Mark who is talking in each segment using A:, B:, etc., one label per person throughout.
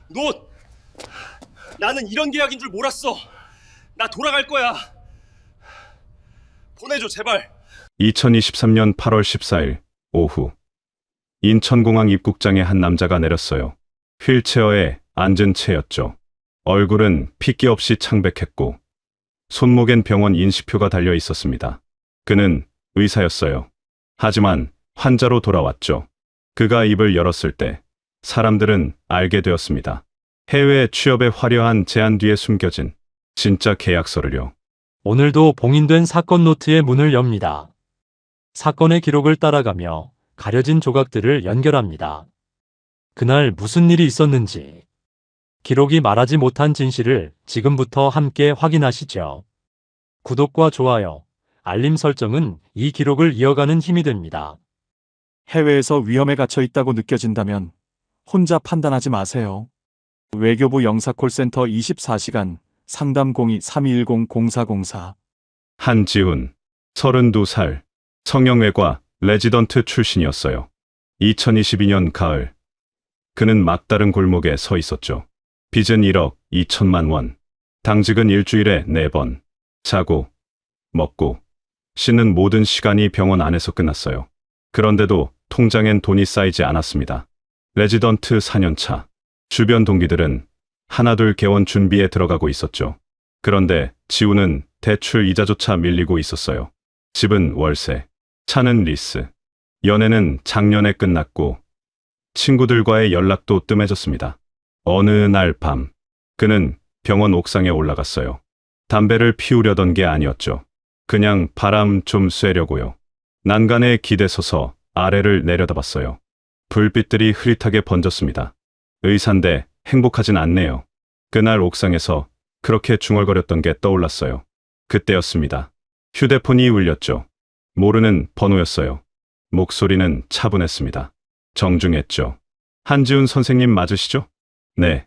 A: 너, 나는 이런 계약인 줄 몰랐어. 나 돌아갈 거야. 보내줘, 제발.
B: 2023년 8월 14일 오후 인천공항 입국장에 한 남자가 내렸어요. 휠체어에 앉은 채였죠. 얼굴은 핏기 없이 창백했고 손목엔 병원 인식표가 달려 있었습니다. 그는 의사였어요. 하지만 환자로 돌아왔죠. 그가 입을 열었을 때 사람들은 알게 되었습니다. 해외 취업의 화려한 제안 뒤에 숨겨진 진짜 계약서를요.
C: 오늘도 봉인된 사건 노트의 문을 엽니다. 사건의 기록을 따라가며 가려진 조각들을 연결합니다. 그날 무슨 일이 있었는지, 기록이 말하지 못한 진실을 지금부터 함께 확인하시죠. 구독과 좋아요, 알림 설정은 이 기록을 이어가는 힘이 됩니다.
D: 해외에서 위험에 갇혀 있다고 느껴진다면 혼자 판단하지 마세요. 외교부 영사콜센터 24시간 상담 02-3210-0404.
B: 한지훈, 32살, 성형외과 레지던트 출신이었어요. 2022년 가을, 그는 막다른 골목에 서 있었죠. 빚은 1억 2천만 원, 당직은 일주일에 4번, 자고, 먹고, 씻는 모든 시간이 병원 안에서 끝났어요. 그런데도 통장엔 돈이 쌓이지 않았습니다. 레지던트 4년차, 주변 동기들은 하나둘 개원 준비에 들어가고 있었죠. 그런데 지우는 대출 이자조차 밀리고 있었어요. 집은 월세, 차는 리스, 연애는 작년에 끝났고 친구들과의 연락도 뜸해졌습니다. 어느 날 밤, 그는 병원 옥상에 올라갔어요. 담배를 피우려던 게 아니었죠. 그냥 바람 좀 쐬려고요. 난간에 기대서서 아래를 내려다봤어요. 불빛들이 흐릿하게 번졌습니다. 의사인데 행복하진 않네요. 그날 옥상에서 그렇게 중얼거렸던 게 떠올랐어요. 그때였습니다. 휴대폰이 울렸죠. 모르는 번호였어요. 목소리는 차분했습니다. 정중했죠. 한지훈 선생님 맞으시죠? 네,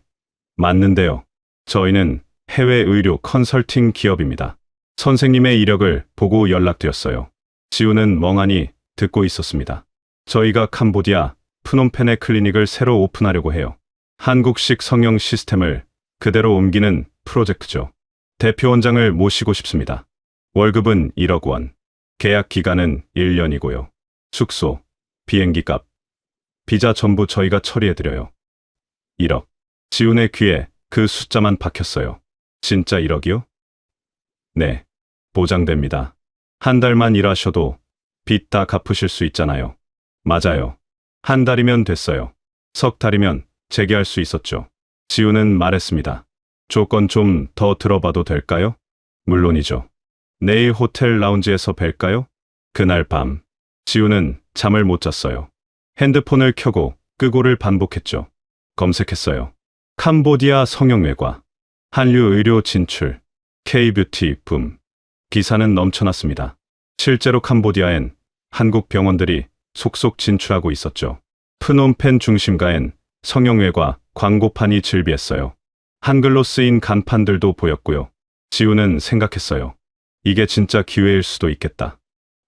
B: 맞는데요. 저희는 해외 의료 컨설팅 기업입니다. 선생님의 이력을 보고 연락드렸어요. 지훈은 멍하니 듣고 있었습니다. 저희가 캄보디아 프놈펜의 클리닉을 새로 오픈하려고 해요. 한국식 성형 시스템을 그대로 옮기는 프로젝트죠. 대표 원장을 모시고 싶습니다. 월급은 1억 원, 계약 기간은 1년이고요. 숙소, 비행기 값, 비자 전부 저희가 처리해드려요. 1억. 지훈의 귀에 그 숫자만 박혔어요. 진짜 1억이요? 네, 보장됩니다. 한 달만 일하셔도 빚 다 갚으실 수 있잖아요. 맞아요. 한 달이면 됐어요. 석 달이면 재개할 수 있었죠. 지훈은 말했습니다. 조건 좀 더 들어봐도 될까요? 물론이죠. 내일 호텔 라운지에서 뵐까요? 그날 밤, 지훈은 잠을 못 잤어요. 핸드폰을 켜고 끄고를 반복했죠. 검색했어요. 캄보디아 성형외과, 한류 의료 진출, K-뷰티 붐. 기사는 넘쳐났습니다. 실제로 캄보디아엔 한국 병원들이 속속 진출하고 있었죠. 프놈펜 중심가엔 성형외과 광고판이 즐비했어요. 한글로 쓰인 간판들도 보였고요. 지훈은 생각했어요. 이게 진짜 기회일 수도 있겠다.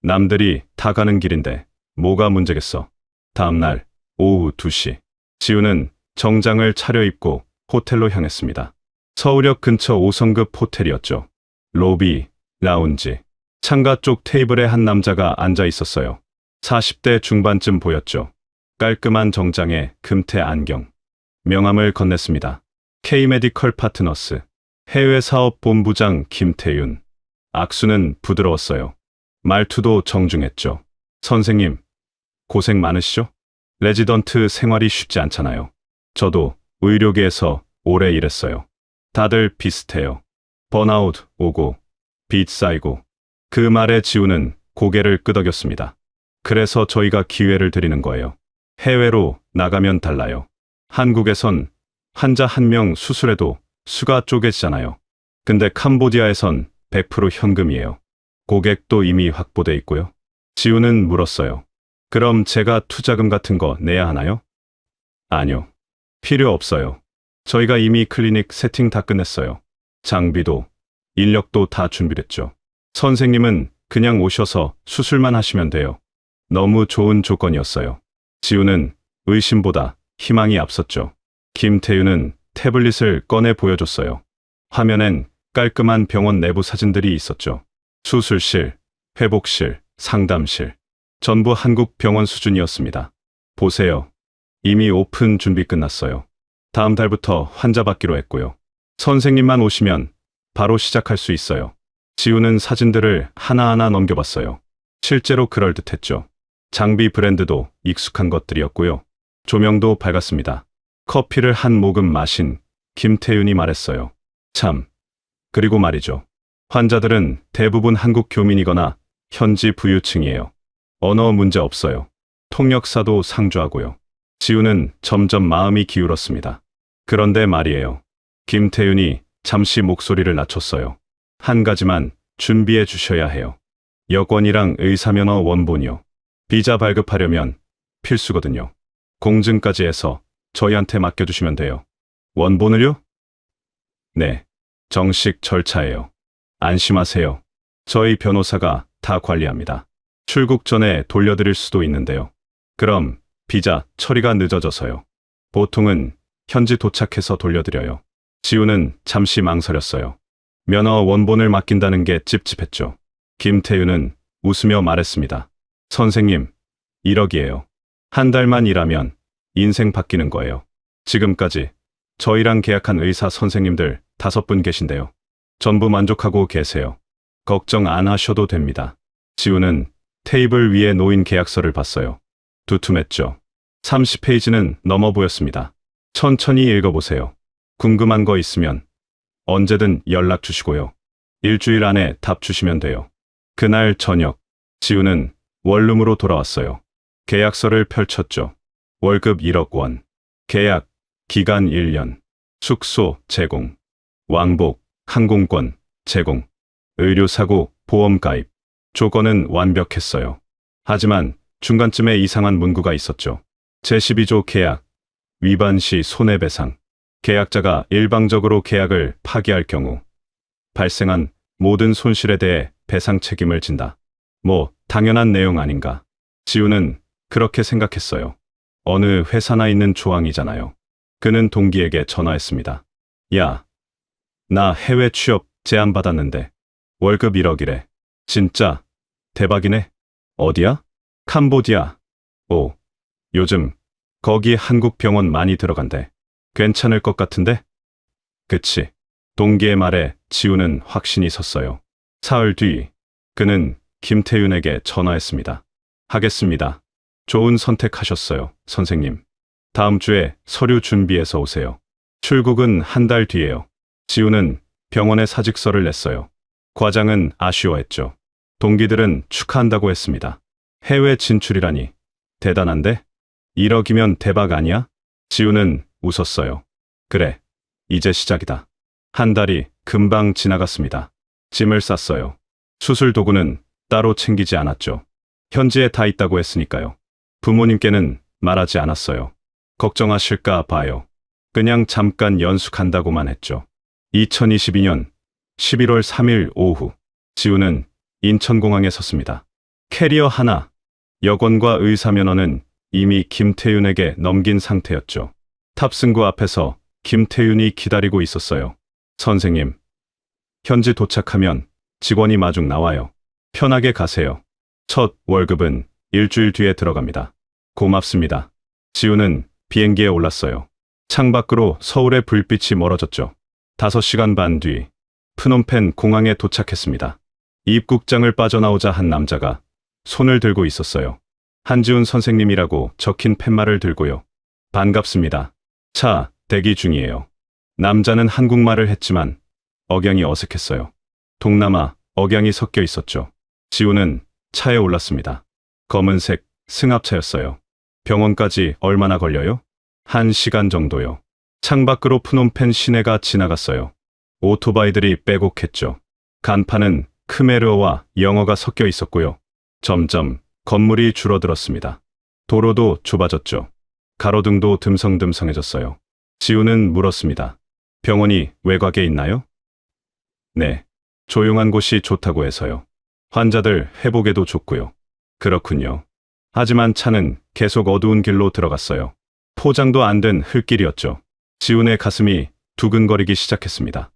B: 남들이 다 가는 길인데 뭐가 문제겠어. 다음 날 오후 2시, 지훈은 정장을 차려입고 호텔로 향했습니다. 서울역 근처 5성급 호텔이었죠. 로비, 라운지, 창가 쪽 테이블에 한 남자가 앉아 있었어요. 40대 중반쯤 보였죠. 깔끔한 정장에 금태 안경. 명함을 건넸습니다. K-메디컬 파트너스, 해외사업본부장 김태윤. 악수는 부드러웠어요. 말투도 정중했죠. 선생님, 고생 많으시죠? 레지던트 생활이 쉽지 않잖아요. 저도 의료계에서 오래 일했어요. 다들 비슷해요. 번아웃 오고, 빚 쌓이고. 그 말에 지우는 고개를 끄덕였습니다. 그래서 저희가 기회를 드리는 거예요. 해외로 나가면 달라요. 한국에선 환자 한 명 수술해도 수가 쪼개지잖아요. 근데 캄보디아에선 100% 현금이에요. 고객도 이미 확보돼 있고요. 지우는 물었어요. 그럼 제가 투자금 같은 거 내야 하나요? 아니요. 필요 없어요. 저희가 이미 클리닉 세팅 다 끝냈어요. 장비도, 인력도 다 준비됐죠. 선생님은 그냥 오셔서 수술만 하시면 돼요. 너무 좋은 조건이었어요. 지우는 의심보다 희망이 앞섰죠. 김태윤은 태블릿을 꺼내 보여줬어요. 화면엔 깔끔한 병원 내부 사진들이 있었죠. 수술실, 회복실, 상담실. 전부 한국 병원 수준이었습니다. 보세요. 이미 오픈 준비 끝났어요. 다음 달부터 환자 받기로 했고요. 선생님만 오시면 바로 시작할 수 있어요. 지우는 사진들을 하나하나 넘겨봤어요. 실제로 그럴듯했죠. 장비 브랜드도 익숙한 것들이었고요. 조명도 밝았습니다. 커피를 한 모금 마신 김태윤이 말했어요. 참, 그리고 말이죠. 환자들은 대부분 한국 교민이거나 현지 부유층이에요. 언어 문제 없어요. 통역사도 상주하고요. 지우는 점점 마음이 기울었습니다. 그런데 말이에요. 김태윤이 잠시 목소리를 낮췄어요. 한 가지만 준비해 주셔야 해요. 여권이랑 의사면허 원본이요. 비자 발급하려면 필수거든요. 공증까지 해서 저희한테 맡겨주시면 돼요. 원본을요? 네, 정식 절차예요. 안심하세요. 저희 변호사가 다 관리합니다. 출국 전에 돌려드릴 수도 있는데요. 그럼 비자 처리가 늦어져서요. 보통은 현지 도착해서 돌려드려요. 지우는 잠시 망설였어요. 면허 원본을 맡긴다는 게 찝찝했죠. 김태윤은 웃으며 말했습니다. 선생님, 1억이에요. 한 달만 일하면 인생 바뀌는 거예요. 지금까지 저희랑 계약한 의사 선생님들 5분 계신데요. 전부 만족하고 계세요. 걱정 안 하셔도 됩니다. 지우는 테이블 위에 놓인 계약서를 봤어요. 두툼했죠. 30페이지는 넘어 보였습니다. 천천히 읽어보세요. 궁금한 거 있으면 언제든 연락 주시고요. 일주일 안에 답 주시면 돼요. 그날 저녁, 지우는 원룸으로 돌아왔어요. 계약서를 펼쳤죠. 월급 1억 원, 계약, 기간 1년, 숙소 제공, 왕복, 항공권 제공, 의료사고, 보험 가입. 조건은 완벽했어요. 하지만 중간쯤에 이상한 문구가 있었죠. 제12조 계약, 위반 시 손해배상. 계약자가 일방적으로 계약을 파기할 경우 발생한 모든 손실에 대해 배상 책임을 진다. 뭐 당연한 내용 아닌가. 지우는 그렇게 생각했어요. 어느 회사나 있는 조항이잖아요. 그는 동기에게 전화했습니다. 야, 나 해외 취업 제안 받았는데 월급 1억이래. 진짜 대박이네. 어디야? 캄보디아. 오, 요즘 거기 한국 병원 많이 들어간대. 괜찮을 것 같은데? 그치. 동기의 말에 지우는 확신이 섰어요. 사흘 뒤 그는 김태윤에게 전화했습니다. 하겠습니다. 좋은 선택하셨어요, 선생님. 다음 주에 서류 준비해서 오세요. 출국은 한 달 뒤에요. 지우는 병원에 사직서를 냈어요. 과장은 아쉬워했죠. 동기들은 축하한다고 했습니다. 해외 진출이라니 대단한데? 1억이면 대박 아니야? 지우는 웃었어요. 그래, 이제 시작이다. 한 달이 금방 지나갔습니다. 짐을 쌌어요. 수술 도구는 따로 챙기지 않았죠. 현지에 다 있다고 했으니까요. 부모님께는 말하지 않았어요. 걱정하실까 봐요. 그냥 잠깐 연숙한다고만 했죠. 2022년 11월 3일 오후, 지우는 인천공항에 섰습니다. 캐리어 하나, 여권과 의사면허는 이미 김태윤에게 넘긴 상태였죠. 탑승구 앞에서 김태윤이 기다리고 있었어요. 선생님, 현지 도착하면 직원이 마중 나와요. 편하게 가세요. 첫 월급은 일주일 뒤에 들어갑니다. 고맙습니다. 지우는 비행기에 올랐어요. 창밖으로 서울의 불빛이 멀어졌죠. 5시간 반 뒤, 프놈펜 공항에 도착했습니다. 입국장을 빠져나오자 한 남자가 손을 들고 있었어요. 한지훈 선생님이라고 적힌 팻말을 들고요. 반갑습니다. 차 대기 중이에요. 남자는 한국말을 했지만 억양이 어색했어요. 동남아 억양이 섞여 있었죠. 지우는 차에 올랐습니다. 검은색 승합차였어요. 병원까지 얼마나 걸려요? 1시간 정도요. 창밖으로 프놈펜 시내가 지나갔어요. 오토바이들이 빼곡했죠. 간판은 크메르어와 영어가 섞여 있었고요. 점점 건물이 줄어들었습니다. 도로도 좁아졌죠. 가로등도 듬성듬성해졌어요. 지우는 물었습니다. 병원이 외곽에 있나요? 네. 조용한 곳이 좋다고 해서요. 환자들 회복에도 좋고요. 그렇군요. 하지만 차는 계속 어두운 길로 들어갔어요. 포장도 안 된 흙길이었죠. 지훈의 가슴이 두근거리기 시작했습니다.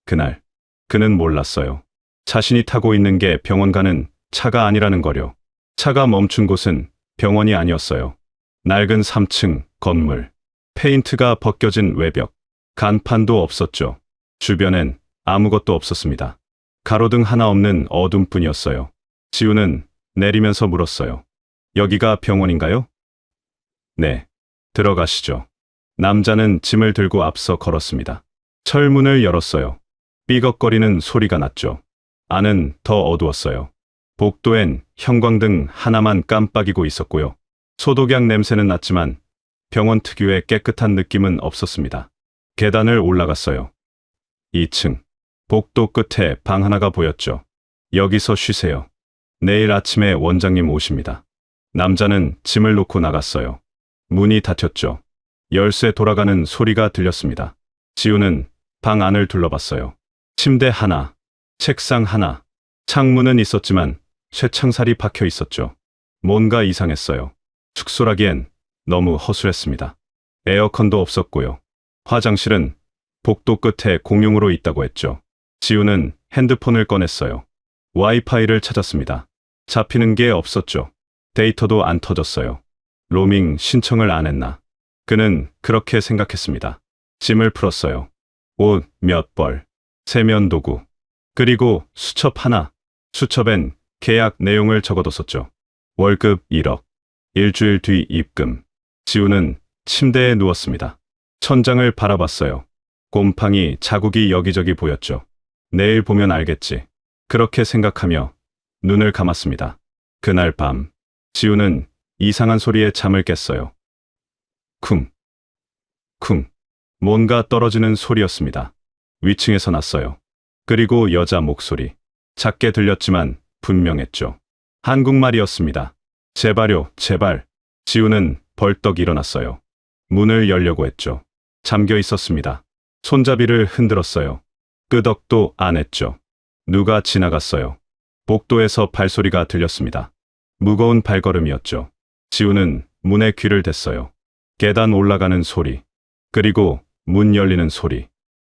B: 그날 그는 몰랐어요. 자신이 타고 있는 게 병원 가는 차가 아니라는 거요. 차가 멈춘 곳은 병원이 아니었어요. 낡은 3층 건물, 페인트가 벗겨진 외벽, 간판도 없었죠. 주변엔 아무것도 없었습니다. 가로등 하나 없는 어둠뿐이었어요. 지훈은 내리면서 물었어요. 여기가 병원인가요? 네. 들어가시죠. 남자는 짐을 들고 앞서 걸었습니다. 철문을 열었어요. 삐걱거리는 소리가 났죠. 안은 더 어두웠어요. 복도엔 형광등 하나만 깜빡이고 있었고요. 소독약 냄새는 났지만 병원 특유의 깨끗한 느낌은 없었습니다. 계단을 올라갔어요. 2층. 복도 끝에 방 하나가 보였죠. 여기서 쉬세요. 내일 아침에 원장님 오십니다. 남자는 짐을 놓고 나갔어요. 문이 닫혔죠. 열쇠 돌아가는 소리가 들렸습니다. 지훈은 방 안을 둘러봤어요. 침대 하나, 책상 하나, 창문은 있었지만 쇠창살이 박혀 있었죠. 뭔가 이상했어요. 숙소라기엔 너무 허술했습니다. 에어컨도 없었고요. 화장실은 복도 끝에 공용으로 있다고 했죠. 지훈은 핸드폰을 꺼냈어요. 와이파이를 찾았습니다. 잡히는 게 없었죠. 데이터도 안 터졌어요. 로밍 신청을 안 했나. 그는 그렇게 생각했습니다. 짐을 풀었어요. 옷 몇 벌, 세면 도구, 그리고 수첩 하나. 수첩엔 계약 내용을 적어뒀었죠. 월급 1억, 일주일 뒤 입금. 지훈은 침대에 누웠습니다. 천장을 바라봤어요. 곰팡이 자국이 여기저기 보였죠. 내일 보면 알겠지. 그렇게 생각하며 눈을 감았습니다. 그날 밤, 지훈은 이상한 소리에 잠을 깼어요. 쿵, 쿵. 뭔가 떨어지는 소리였습니다. 위층에서 났어요. 그리고 여자 목소리. 작게 들렸지만 분명했죠. 한국말이었습니다. 제발요, 제발. 지훈은 벌떡 일어났어요. 문을 열려고 했죠. 잠겨 있었습니다. 손잡이를 흔들었어요. 끄덕도 안 했죠. 누가 지나갔어요. 복도에서 발소리가 들렸습니다. 무거운 발걸음이었죠. 지훈은 문에 귀를 댔어요. 계단 올라가는 소리, 그리고 문 열리는 소리.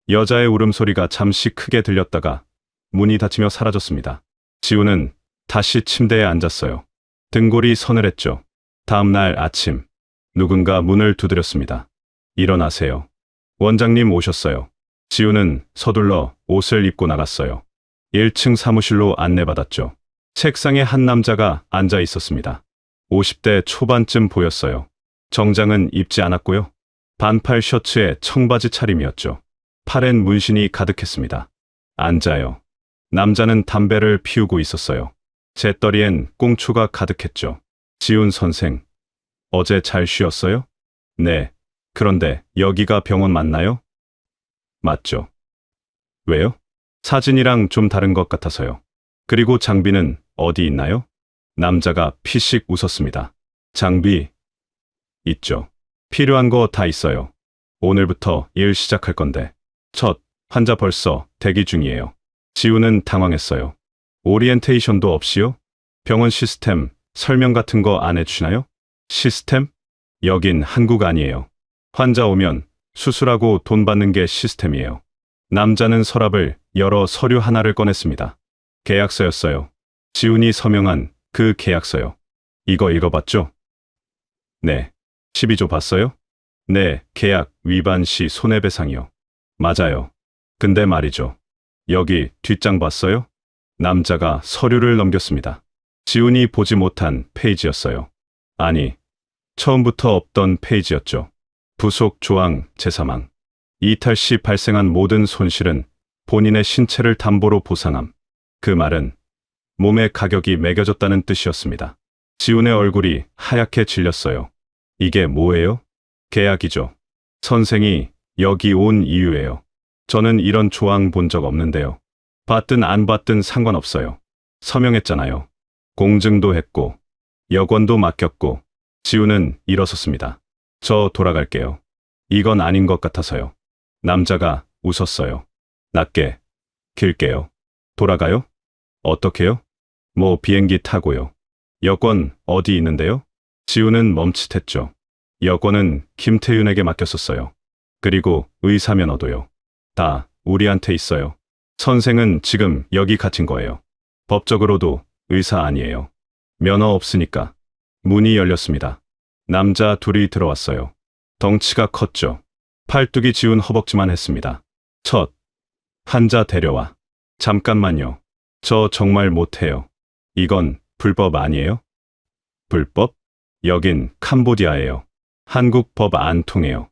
B: 여자의 울음소리가 잠시 크게 들렸다가 문이 닫히며 사라졌습니다. 지훈은 다시 침대에 앉았어요. 등골이 서늘했죠. 다음 날 아침, 누군가 문을 두드렸습니다. 일어나세요. 원장님 오셨어요. 지훈은 서둘러 옷을 입고 나갔어요. 1층 사무실로 안내받았죠. 책상에 한 남자가 앉아 있었습니다. 50대 초반쯤 보였어요. 정장은 입지 않았고요. 반팔 셔츠에 청바지 차림이었죠. 팔엔 문신이 가득했습니다. 앉아요. 남자는 담배를 피우고 있었어요. 재떨이엔 꽁초가 가득했죠. 지훈 선생, 어제 잘 쉬었어요? 네. 그런데 여기가 병원 맞나요? 맞죠. 왜요? 사진이랑 좀 다른 것 같아서요. 그리고 장비는 어디 있나요? 남자가 피식 웃었습니다. 장비 있죠. 필요한 거 다 있어요. 오늘부터 일 시작할 건데. 첫 환자 벌써 대기 중이에요. 지훈은 당황했어요. 오리엔테이션도 없이요? 병원 시스템 설명 같은 거 안 해주시나요? 시스템? 여긴 한국 아니에요. 환자 오면 수술하고 돈 받는 게 시스템이에요. 남자는 서랍을 열어 서류 하나를 꺼냈습니다. 계약서였어요. 지훈이 서명한 그 계약서요. 이거 읽어봤죠? 네. 12조 봤어요? 네, 계약 위반 시 손해배상이요. 맞아요. 근데 말이죠. 여기 뒷장 봤어요? 남자가 서류를 넘겼습니다. 지훈이 보지 못한 페이지였어요. 아니, 처음부터 없던 페이지였죠. 부속 조항 제3항. 이탈 시 발생한 모든 손실은 본인의 신체를 담보로 보상함. 그 말은 몸의 가격이 매겨졌다는 뜻이었습니다. 지훈의 얼굴이 하얗게 질렸어요. 이게 뭐예요? 계약이죠. 선생이 여기 온 이유예요. 저는 이런 조항 본 적 없는데요. 받든 안 받든 상관없어요. 서명했잖아요. 공증도 했고 여권도 맡겼고. 지훈은 일어섰습니다. 저 돌아갈게요. 이건 아닌 것 같아서요. 남자가 웃었어요. 낮게, 길게요. 돌아가요? 어떻게요? 뭐 비행기 타고요. 여권 어디 있는데요? 지훈은 멈칫했죠. 여권은 김태윤에게 맡겼었어요. 그리고 의사 면허도요. 다 우리한테 있어요. 선생은 지금 여기 갇힌 거예요. 법적으로도 의사 아니에요. 면허 없으니까. 문이 열렸습니다. 남자 둘이 들어왔어요. 덩치가 컸죠. 팔뚝이 지운 허벅지만 했습니다. 첫 환자 데려와. 잠깐만요. 저 정말 못해요. 이건 불법 아니에요? 불법? 여긴 캄보디아예요. 한국 법 안 통해요.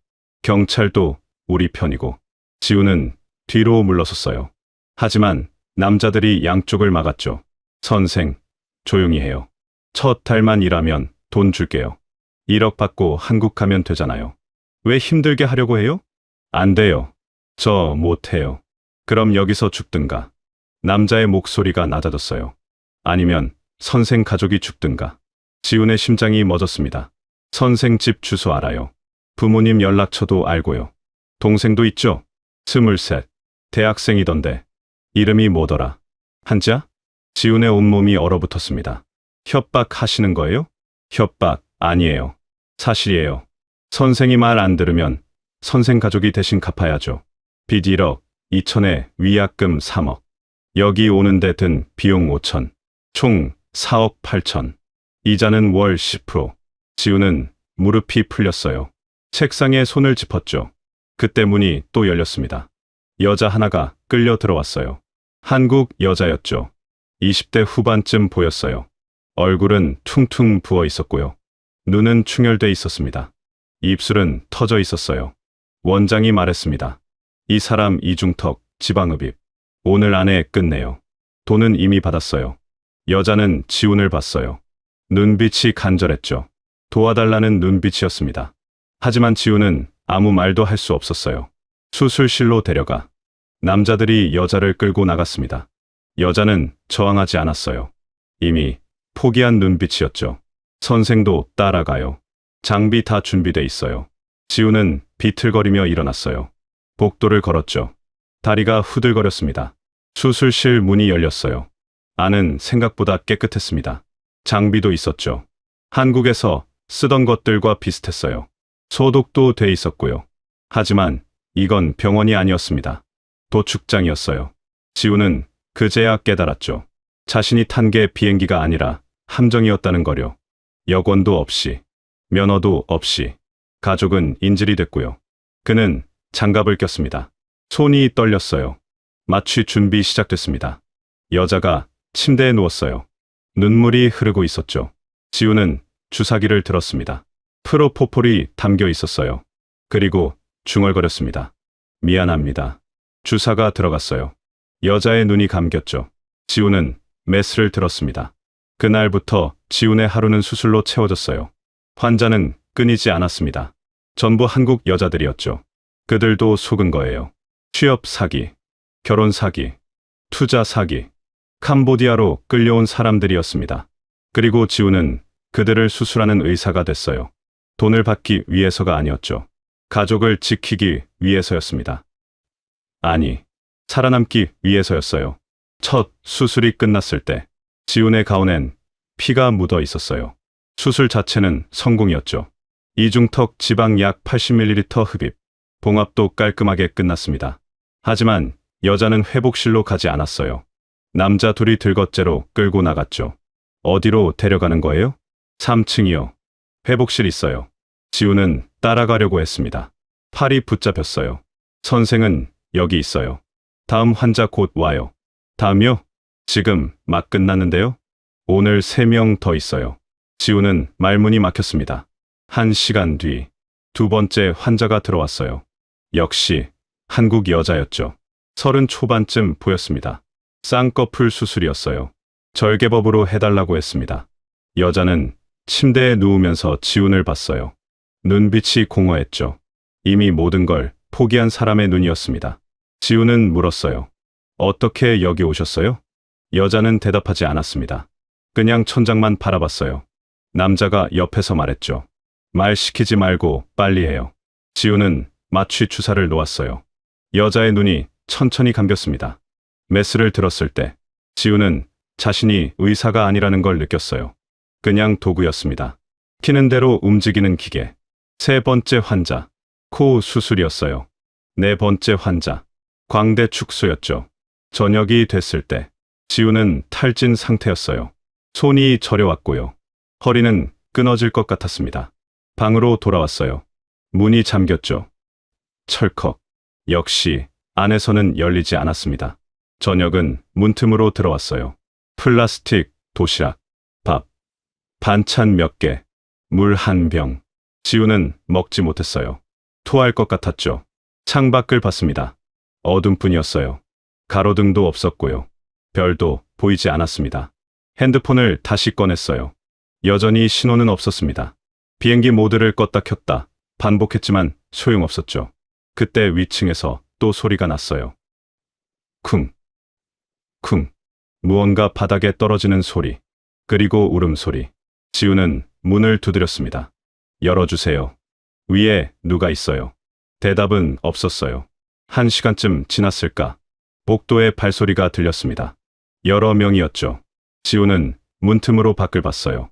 B: 경찰도 우리 편이고. 지우는 뒤로 물러섰어요. 하지만 남자들이 양쪽을 막았죠. 선생, 조용히 해요. 첫 달만 일하면 돈 줄게요. 1억 받고 한국 가면 되잖아요. 왜 힘들게 하려고 해요? 안 돼요. 저 못해요. 그럼 여기서 죽든가. 남자의 목소리가 낮아졌어요. 아니면 선생 가족이 죽든가. 지훈의 심장이 멎었습니다. 선생 집 주소 알아요. 부모님 연락처도 알고요. 동생도 있죠? 23. 대학생이던데. 이름이 뭐더라? 한자? 지훈의 온몸이 얼어붙었습니다. 협박하시는 거예요? 협박 아니에요. 사실이에요. 선생이 말 안 들으면 선생 가족이 대신 갚아야죠. 빚 1억, 2천에 위약금 3억. 여기 오는데 든 비용 5천. 총 4억 8천. 이자는 월 10%. 지우는 무릎이 풀렸어요. 책상에 손을 짚었죠. 그때 문이 또 열렸습니다. 여자 하나가 끌려 들어왔어요. 한국 여자였죠. 20대 후반쯤 보였어요. 얼굴은 퉁퉁 부어 있었고요. 눈은 충혈돼 있었습니다. 입술은 터져 있었어요. 원장이 말했습니다. 이 사람 이중턱, 지방흡입. 오늘 안에 끝내요. 돈은 이미 받았어요. 여자는 지훈을 봤어요. 눈빛이 간절했죠. 도와달라는 눈빛이었습니다. 하지만 지훈은 아무 말도 할 수 없었어요. 수술실로 데려가. 남자들이 여자를 끌고 나갔습니다. 여자는 저항하지 않았어요. 이미 포기한 눈빛이었죠. 선생도 따라가요. 장비 다 준비돼 있어요. 지훈은 비틀거리며 일어났어요. 복도를 걸었죠. 다리가 후들거렸습니다. 수술실 문이 열렸어요. 안은 생각보다 깨끗했습니다. 장비도 있었죠. 한국에서 쓰던 것들과 비슷했어요. 소독도 돼 있었고요. 하지만 이건 병원이 아니었습니다. 도축장이었어요. 지훈은 그제야 깨달았죠. 자신이 탄 게 비행기가 아니라 함정이었다는 거요. 여권도 없이, 면허도 없이. 가족은 인질이 됐고요. 그는 장갑을 꼈습니다. 손이 떨렸어요. 마취 준비 시작됐습니다. 여자가 침대에 누웠어요. 눈물이 흐르고 있었죠. 지훈은 주사기를 들었습니다. 프로포폴이 담겨 있었어요. 그리고 중얼거렸습니다. 미안합니다. 주사가 들어갔어요. 여자의 눈이 감겼죠. 지훈은 메스를 들었습니다. 그날부터 지훈의 하루는 수술로 채워졌어요. 환자는 끊이지 않았습니다. 전부 한국 여자들이었죠. 그들도 속은 거예요. 취업 사기, 결혼 사기, 투자 사기, 캄보디아로 끌려온 사람들이었습니다. 그리고 지훈은 그들을 수술하는 의사가 됐어요. 돈을 받기 위해서가 아니었죠. 가족을 지키기 위해서였습니다. 아니, 살아남기 위해서였어요. 첫 수술이 끝났을 때 지훈의 가운엔 피가 묻어 있었어요. 수술 자체는 성공이었죠. 이중턱 지방 약 80ml 흡입, 봉합도 깔끔하게 끝났습니다. 하지만 여자는 회복실로 가지 않았어요. 남자 둘이 들것째로 끌고 나갔죠. 어디로 데려가는 거예요? 3층이요. 회복실 있어요. 지훈은 따라가려고 했습니다. 팔이 붙잡혔어요. 선생은 여기 있어요. 다음 환자 곧 와요. 다음이요? 지금 막 끝났는데요? 오늘 3명 더 있어요. 지훈은 말문이 막혔습니다. 1시간 뒤, 두 번째 환자가 들어왔어요. 역시 한국 여자였죠. 30 초반쯤 보였습니다. 쌍꺼풀 수술이었어요. 절개법으로 해달라고 했습니다. 여자는 침대에 누우면서 지훈을 봤어요. 눈빛이 공허했죠. 이미 모든 걸 포기한 사람의 눈이었습니다. 지훈은 물었어요. 어떻게 여기 오셨어요? 여자는 대답하지 않았습니다. 그냥 천장만 바라봤어요. 남자가 옆에서 말했죠. 말 시키지 말고 빨리 해요. 지훈은 마취 주사를 놓았어요. 여자의 눈이 천천히 감겼습니다. 메스를 들었을 때 지훈은 자신이 의사가 아니라는 걸 느꼈어요. 그냥 도구였습니다. 키는 대로 움직이는 기계. 세 번째 환자. 코 수술이었어요. 네 번째 환자. 광대 축소였죠. 저녁이 됐을 때 지우는 탈진 상태였어요. 손이 저려왔고요. 허리는 끊어질 것 같았습니다. 방으로 돌아왔어요. 문이 잠겼죠. 철컥. 역시 안에서는 열리지 않았습니다. 저녁은 문틈으로 들어왔어요. 플라스틱, 도시락, 밥, 반찬 몇 개, 물 한 병. 지우는 먹지 못했어요. 토할 것 같았죠. 창밖을 봤습니다. 어둠뿐이었어요. 가로등도 없었고요. 별도 보이지 않았습니다. 핸드폰을 다시 꺼냈어요. 여전히 신호는 없었습니다. 비행기 모드를 껐다 켰다 반복했지만 소용없었죠. 그때 위층에서 또 소리가 났어요. 쿵, 쿵. 무언가 바닥에 떨어지는 소리, 그리고 울음소리. 지우는 문을 두드렸습니다. 열어주세요. 위에 누가 있어요. 대답은 없었어요. 1시간쯤 지났을까? 복도에 발소리가 들렸습니다. 여러 명이었죠. 지우는 문틈으로 밖을 봤어요.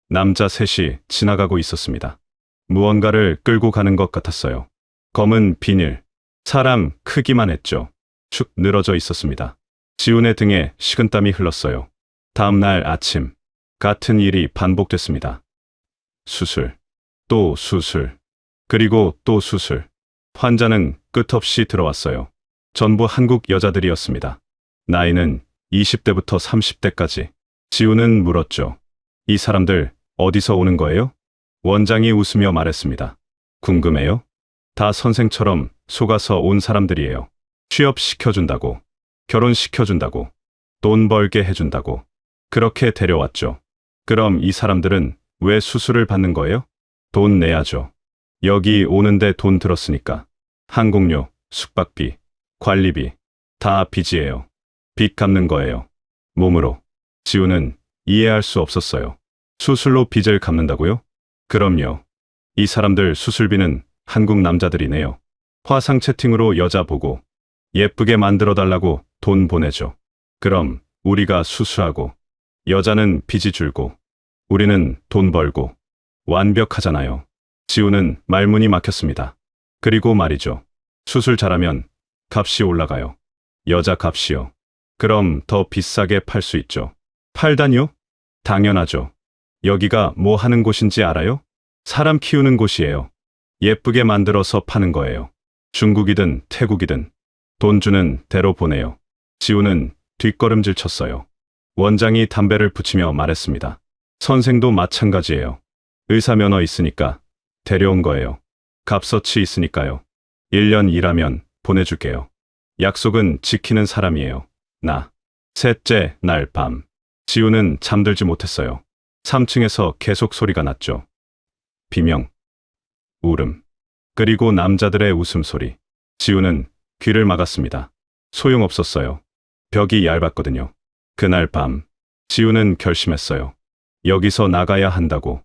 B: 남자 셋이 지나가고 있었습니다. 무언가를 끌고 가는 것 같았어요. 검은 비닐, 사람 크기만 했죠. 축 늘어져 있었습니다. 지훈의 등에 식은땀이 흘렀어요. 다음 날 아침, 같은 일이 반복됐습니다. 수술, 또 수술, 그리고 또 수술. 환자는 끝없이 들어왔어요. 전부 한국 여자들이었습니다. 나이는 20대부터 30대까지. 지훈은 물었죠. 이 사람들 어디서 오는 거예요? 원장이 웃으며 말했습니다. 궁금해요? 다 선생처럼 속아서 온 사람들이에요. 취업시켜준다고, 결혼시켜준다고, 돈 벌게 해준다고. 그렇게 데려왔죠. 그럼 이 사람들은 왜 수술을 받는 거예요? 돈 내야죠. 여기 오는데 돈 들었으니까. 항공료, 숙박비, 관리비, 다 빚이에요. 빚 갚는 거예요. 몸으로. 지우는 이해할 수 없었어요. 수술로 빚을 갚는다고요? 그럼요. 이 사람들 수술비는 한국 남자들이네요. 화상 채팅으로 여자 보고 예쁘게 만들어달라고 돈 보내죠. 그럼 우리가 수술하고 여자는 빚이 줄고 우리는 돈 벌고 완벽하잖아요. 지우는 말문이 막혔습니다. 그리고 말이죠. 수술 잘하면 값이 올라가요. 여자 값이요. 그럼 더 비싸게 팔 수 있죠. 팔다니요? 당연하죠. 여기가 뭐 하는 곳인지 알아요? 사람 키우는 곳이에요. 예쁘게 만들어서 파는 거예요. 중국이든 태국이든 돈 주는 대로 보내요. 지우는 뒷걸음질 쳤어요. 원장이 담배를 붙이며 말했습니다. 선생도 마찬가지예요. 의사 면허 있으니까 데려온 거예요. 값어치 있으니까요. 1년 일하면 보내줄게요. 약속은 지키는 사람이에요. 나. 셋째 날 밤. 지우는 잠들지 못했어요. 3층에서 계속 소리가 났죠. 비명, 울음, 그리고 남자들의 웃음소리. 지우는 귀를 막았습니다. 소용없었어요. 벽이 얇았거든요. 그날 밤, 지우는 결심했어요. 여기서 나가야 한다고.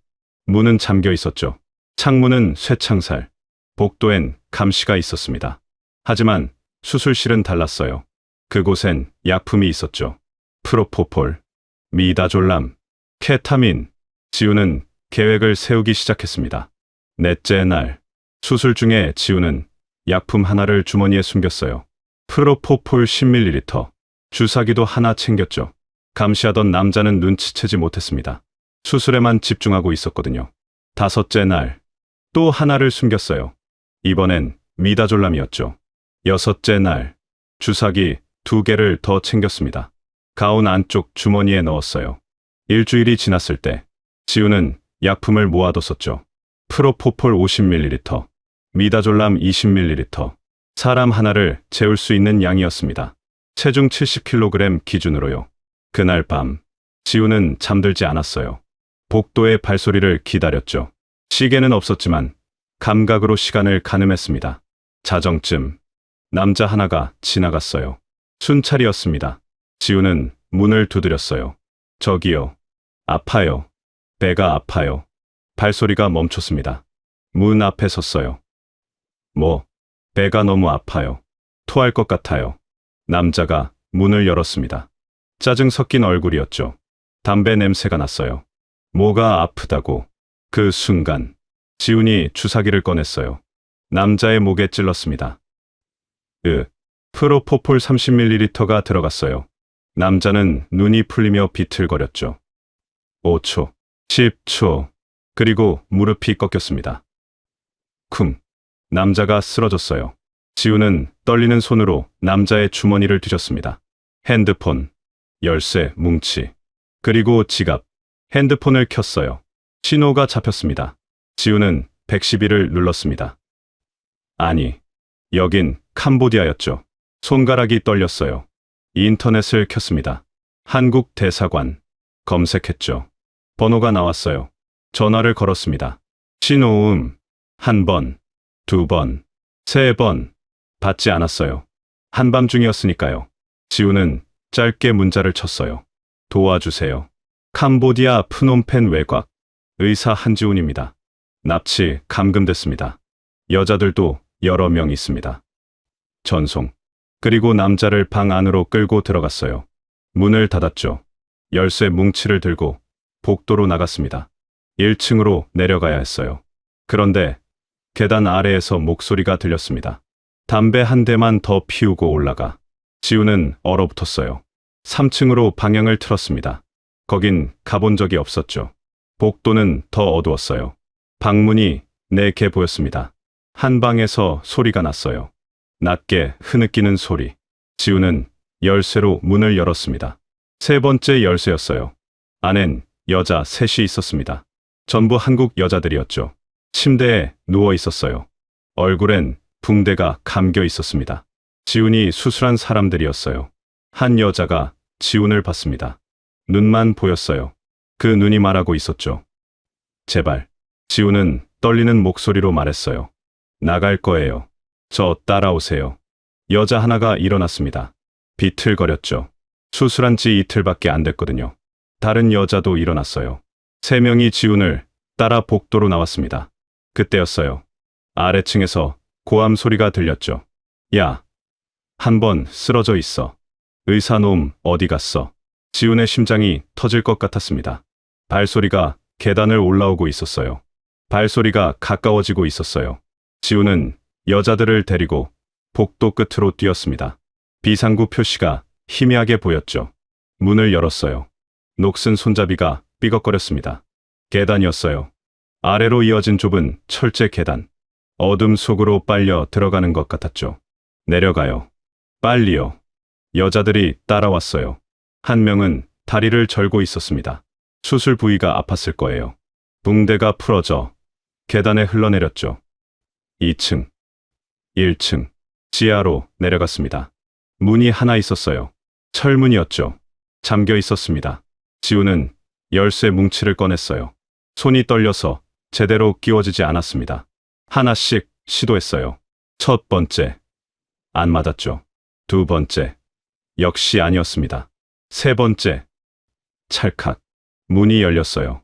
B: 문은 잠겨 있었죠. 창문은 쇠창살, 복도엔 감시가 있었습니다. 하지만 수술실은 달랐어요. 그곳엔 약품이 있었죠. 프로포폴, 미다졸람, 케타민. 지우는 계획을 세우기 시작했습니다. 넷째 날, 수술 중에 지우는 약품 하나를 주머니에 숨겼어요. 프로포폴 10ml, 주사기도 하나 챙겼죠. 감시하던 남자는 눈치채지 못했습니다. 수술에만 집중하고 있었거든요. 다섯째 날, 또 하나를 숨겼어요. 이번엔 미다졸람이었죠. 여섯째 날, 주사기 2개를 더 챙겼습니다. 가운 안쪽 주머니에 넣었어요. 일주일이 지났을 때 지우는 약품을 모아뒀었죠. 프로포폴 50ml, 미다졸람 20ml, 사람 하나를 재울 수 있는 양이었습니다. 체중 70kg 기준으로요. 그날 밤, 지우는 잠들지 않았어요. 복도의 발소리를 기다렸죠. 시계는 없었지만 감각으로 시간을 가늠했습니다. 자정쯤 남자 하나가 지나갔어요. 순찰이었습니다. 지우는 문을 두드렸어요. 저기요. 아파요. 배가 아파요. 발소리가 멈췄습니다. 문 앞에 섰어요. 뭐, 배가 너무 아파요. 토할 것 같아요. 남자가 문을 열었습니다. 짜증 섞인 얼굴이었죠. 담배 냄새가 났어요. 뭐가 아프다고. 그 순간, 지훈이 주사기를 꺼냈어요. 남자의 목에 찔렀습니다. 프로포폴 30ml가 들어갔어요. 남자는 눈이 풀리며 비틀거렸죠. 5초, 10초, 그리고 무릎이 꺾였습니다. 쿵. 남자가 쓰러졌어요. 지우는 떨리는 손으로 남자의 주머니를 뒤졌습니다. 핸드폰, 열쇠, 뭉치, 그리고 지갑. 핸드폰을 켰어요. 신호가 잡혔습니다. 지우는 112를 눌렀습니다. 아니, 여긴 캄보디아였죠. 손가락이 떨렸어요. 인터넷을 켰습니다. 한국 대사관. 검색했죠. 번호가 나왔어요. 전화를 걸었습니다. 신호음. 1번, 2번, 3번. 받지 않았어요. 한밤중이었으니까요. 지우는 짧게 문자를 쳤어요. 도와주세요. 캄보디아 프놈펜 외곽. 의사 한지훈입니다. 납치 감금됐습니다. 여자들도 여러 명 있습니다. 전송. 그리고 남자를 방 안으로 끌고 들어갔어요. 문을 닫았죠. 열쇠 뭉치를 들고 복도로 나갔습니다. 1층으로 내려가야 했어요. 그런데 계단 아래에서 목소리가 들렸습니다. 담배 한 대만 더 피우고 올라가. 지우는 얼어붙었어요. 3층으로 방향을 틀었습니다. 거긴 가본 적이 없었죠. 복도는 더 어두웠어요. 방문이 4개 보였습니다. 한 방에서 소리가 났어요. 낮게 흐느끼는 소리. 지우는 열쇠로 문을 열었습니다. 3번째 열쇠였어요. 안엔 여자 3이 있었습니다. 전부 한국 여자들이었죠. 침대에 누워 있었어요. 얼굴엔 붕대가 감겨 있었습니다. 지훈이 수술한 사람들이었어요. 한 여자가 지훈을 봤습니다. 눈만 보였어요. 그 눈이 말하고 있었죠. 제발. 지훈은 떨리는 목소리로 말했어요. 나갈 거예요. 저 따라오세요. 여자 하나가 일어났습니다. 비틀거렸죠. 수술한 지 이틀밖에 안 됐거든요. 다른 여자도 일어났어요. 3명이 지훈을 따라 복도로 나왔습니다. 그때였어요. 아래층에서 고함 소리가 들렸죠. 야, 한 번 쓰러져 있어. 의사놈 어디 갔어? 지훈의 심장이 터질 것 같았습니다. 발소리가 계단을 올라오고 있었어요. 발소리가 가까워지고 있었어요. 지훈은 여자들을 데리고 복도 끝으로 뛰었습니다. 비상구 표시가 희미하게 보였죠. 문을 열었어요. 녹슨 손잡이가 삐걱거렸습니다. 계단이었어요. 아래로 이어진 좁은 철제 계단. 어둠 속으로 빨려 들어가는 것 같았죠. 내려가요. 빨리요. 여자들이 따라왔어요. 한 명은 다리를 절고 있었습니다. 수술 부위가 아팠을 거예요. 붕대가 풀어져 계단에 흘러내렸죠. 2층, 1층, 지하로 내려갔습니다. 문이 하나 있었어요. 철문이었죠. 잠겨 있었습니다. 지우는 열쇠 뭉치를 꺼냈어요. 손이 떨려서 제대로 끼워지지 않았습니다. 하나씩 시도했어요. 첫 번째, 안 맞았죠. 2번째, 역시 아니었습니다. 3번째, 찰칵, 문이 열렸어요.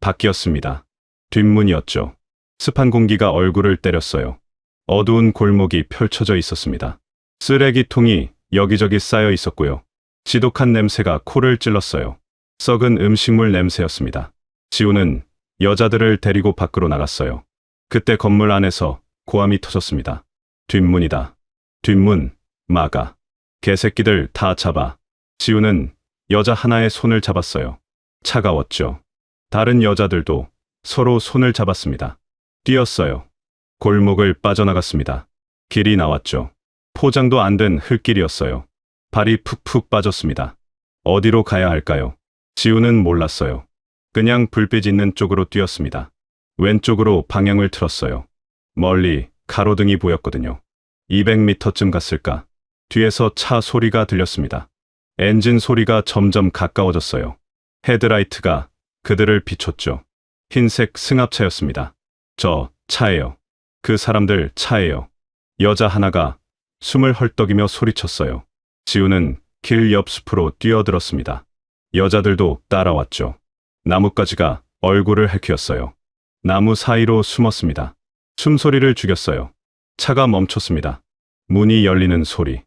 B: 밖이었습니다. 뒷문이었죠. 습한 공기가 얼굴을 때렸어요. 어두운 골목이 펼쳐져 있었습니다. 쓰레기통이 여기저기 쌓여 있었고요. 지독한 냄새가 코를 찔렀어요. 썩은 음식물 냄새였습니다. 지우는 여자들을 데리고 밖으로 나갔어요. 그때 건물 안에서 고함이 터졌습니다. 뒷문이다. 뒷문, 막아. 개새끼들 다 잡아. 지우는 여자 하나의 손을 잡았어요. 차가웠죠. 다른 여자들도 서로 손을 잡았습니다. 뛰었어요. 골목을 빠져나갔습니다. 길이 나왔죠. 포장도 안 된 흙길이었어요. 발이 푹푹 빠졌습니다. 어디로 가야 할까요? 지우는 몰랐어요. 그냥 불빛 있는 쪽으로 뛰었습니다. 왼쪽으로 방향을 틀었어요. 멀리 가로등이 보였거든요. 200m쯤 갔을까? 뒤에서 차 소리가 들렸습니다. 엔진 소리가 점점 가까워졌어요. 헤드라이트가 그들을 비췄죠. 흰색 승합차였습니다. 저 차예요. 그 사람들 차예요. 여자 하나가 숨을 헐떡이며 소리쳤어요. 지우는 길 옆 숲으로 뛰어들었습니다. 여자들도 따라왔죠. 나뭇가지가 얼굴을 해퀴었어요. 나무 사이로 숨었습니다. 숨소리를 죽였어요. 차가 멈췄습니다. 문이 열리는 소리.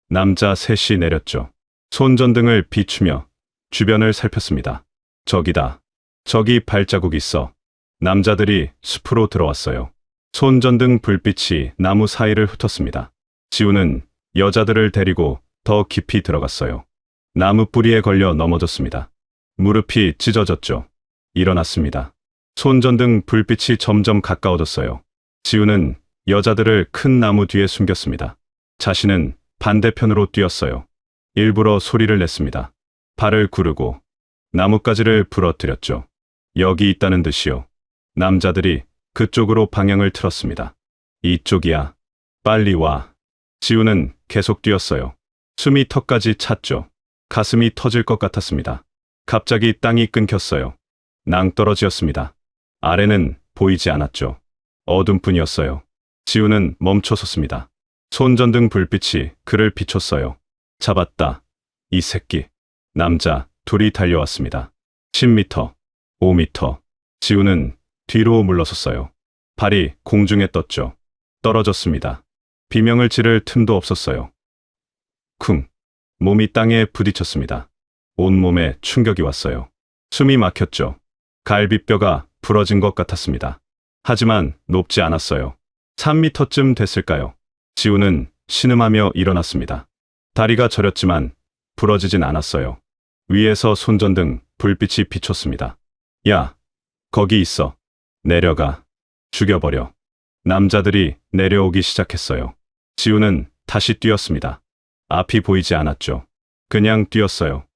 B: 남자 3이 내렸죠. 손전등을 비추며 주변을 살폈습니다. 저기다. 저기 발자국 있어. 남자들이 숲으로 들어왔어요. 손전등 불빛이 나무 사이를 흩었습니다. 지우는 여자들을 데리고 더 깊이 들어갔어요. 나무 뿌리에 걸려 넘어졌습니다. 무릎이 찢어졌죠. 일어났습니다. 손전등 불빛이 점점 가까워졌어요. 지우는 여자들을 큰 나무 뒤에 숨겼습니다. 자신은 반대편으로 뛰었어요. 일부러 소리를 냈습니다. 발을 구르고 나뭇가지를 부러뜨렸죠. 여기 있다는 듯이요. 남자들이 그쪽으로 방향을 틀었습니다. 이쪽이야. 빨리 와. 지우는 계속 뛰었어요. 숨이 턱까지 찼죠. 가슴이 터질 것 같았습니다. 갑자기 땅이 끊겼어요. 낭떠러지였습니다. 아래는 보이지 않았죠. 어둠뿐이었어요. 지우는 멈춰섰습니다. 손전등 불빛이 그를 비췄어요. 잡았다. 이 새끼. 남자 둘이 달려왔습니다. 10m, 5m. 지우는 뒤로 물러섰어요. 발이 공중에 떴죠. 떨어졌습니다. 비명을 지를 틈도 없었어요. 쿵. 몸이 땅에 부딪혔습니다. 온몸에 충격이 왔어요. 숨이 막혔죠. 갈비뼈가 부러진 것 같았습니다. 하지만 높지 않았어요. 3m쯤 됐을까요? 지우는 신음하며 일어났습니다. 다리가 저렸지만 부러지진 않았어요. 위에서 손전등 불빛이 비쳤습니다. 야, 거기 있어. 내려가. 죽여버려. 남자들이 내려오기 시작했어요. 지우는 다시 뛰었습니다. 앞이 보이지 않았죠. 그냥 뛰었어요.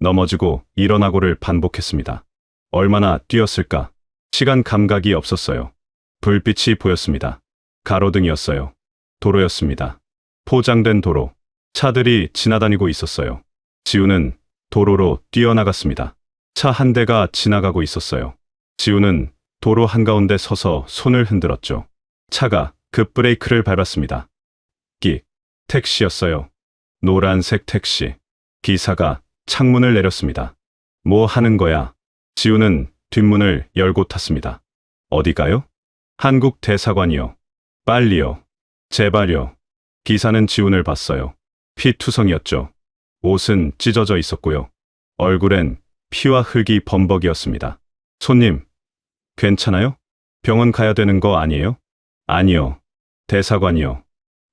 B: 넘어지고 일어나고를 반복했습니다. 얼마나 뛰었을까? 시간 감각이 없었어요. 불빛이 보였습니다. 가로등이었어요. 도로였습니다. 포장된 도로. 차들이 지나다니고 있었어요. 지우는 도로로 뛰어나갔습니다. 차 한 대가 지나가고 있었어요. 지우는 도로 한가운데 서서 손을 흔들었죠. 차가 급브레이크를 밟았습니다. 끽. 택시였어요. 노란색 택시. 기사가 창문을 내렸습니다. 뭐 하는 거야? 지우는 뒷문을 열고 탔습니다. 어디 가요? 한국 대사관이요. 빨리요. 제발요. 기사는 지훈을 봤어요. 피투성이었죠. 옷은 찢어져 있었고요. 얼굴엔 피와 흙이 범벅이었습니다. 손님, 괜찮아요? 병원 가야 되는 거 아니에요? 아니요. 대사관이요.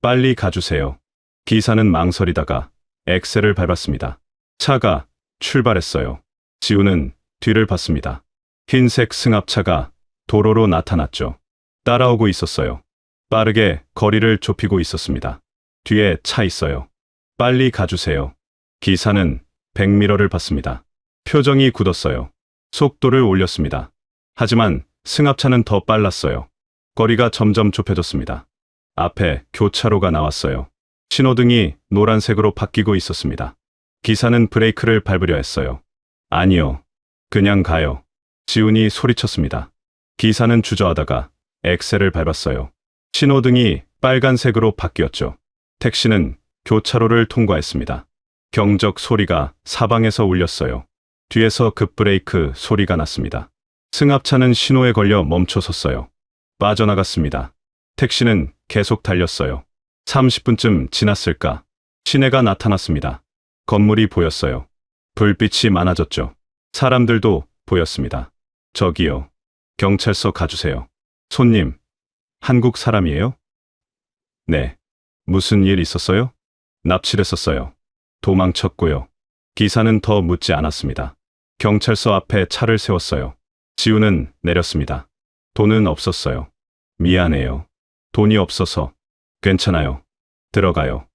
B: 빨리 가주세요. 기사는 망설이다가 엑셀을 밟았습니다. 차가 출발했어요. 지우는 뒤를 봤습니다. 흰색 승합차가 도로로 나타났죠. 따라오고 있었어요. 빠르게 거리를 좁히고 있었습니다. 뒤에 차 있어요. 빨리 가주세요. 기사는 백미러를 봤습니다. 표정이 굳었어요. 속도를 올렸습니다. 하지만 승합차는 더 빨랐어요. 거리가 점점 좁혀졌습니다. 앞에 교차로가 나왔어요. 신호등이 노란색으로 바뀌고 있었습니다. 기사는 브레이크를 밟으려 했어요. 아니요. 그냥 가요. 지훈이 소리쳤습니다. 기사는 주저하다가 엑셀을 밟았어요. 신호등이 빨간색으로 바뀌었죠. 택시는 교차로를 통과했습니다. 경적 소리가 사방에서 울렸어요. 뒤에서 급브레이크 소리가 났습니다. 승합차는 신호에 걸려 멈춰섰어요. 빠져나갔습니다. 택시는 계속 달렸어요. 30분쯤 지났을까? 시내가 나타났습니다. 건물이 보였어요. 불빛이 많아졌죠. 사람들도 보였습니다. 저기요. 경찰서 가주세요. 손님, 한국 사람이에요? 네. 무슨 일 있었어요? 납치됐었어요. 도망쳤고요. 기사는 더 묻지 않았습니다. 경찰서 앞에 차를 세웠어요. 지우는 내렸습니다. 돈은 없었어요. 미안해요. 돈이 없어서. 괜찮아요. 들어가요.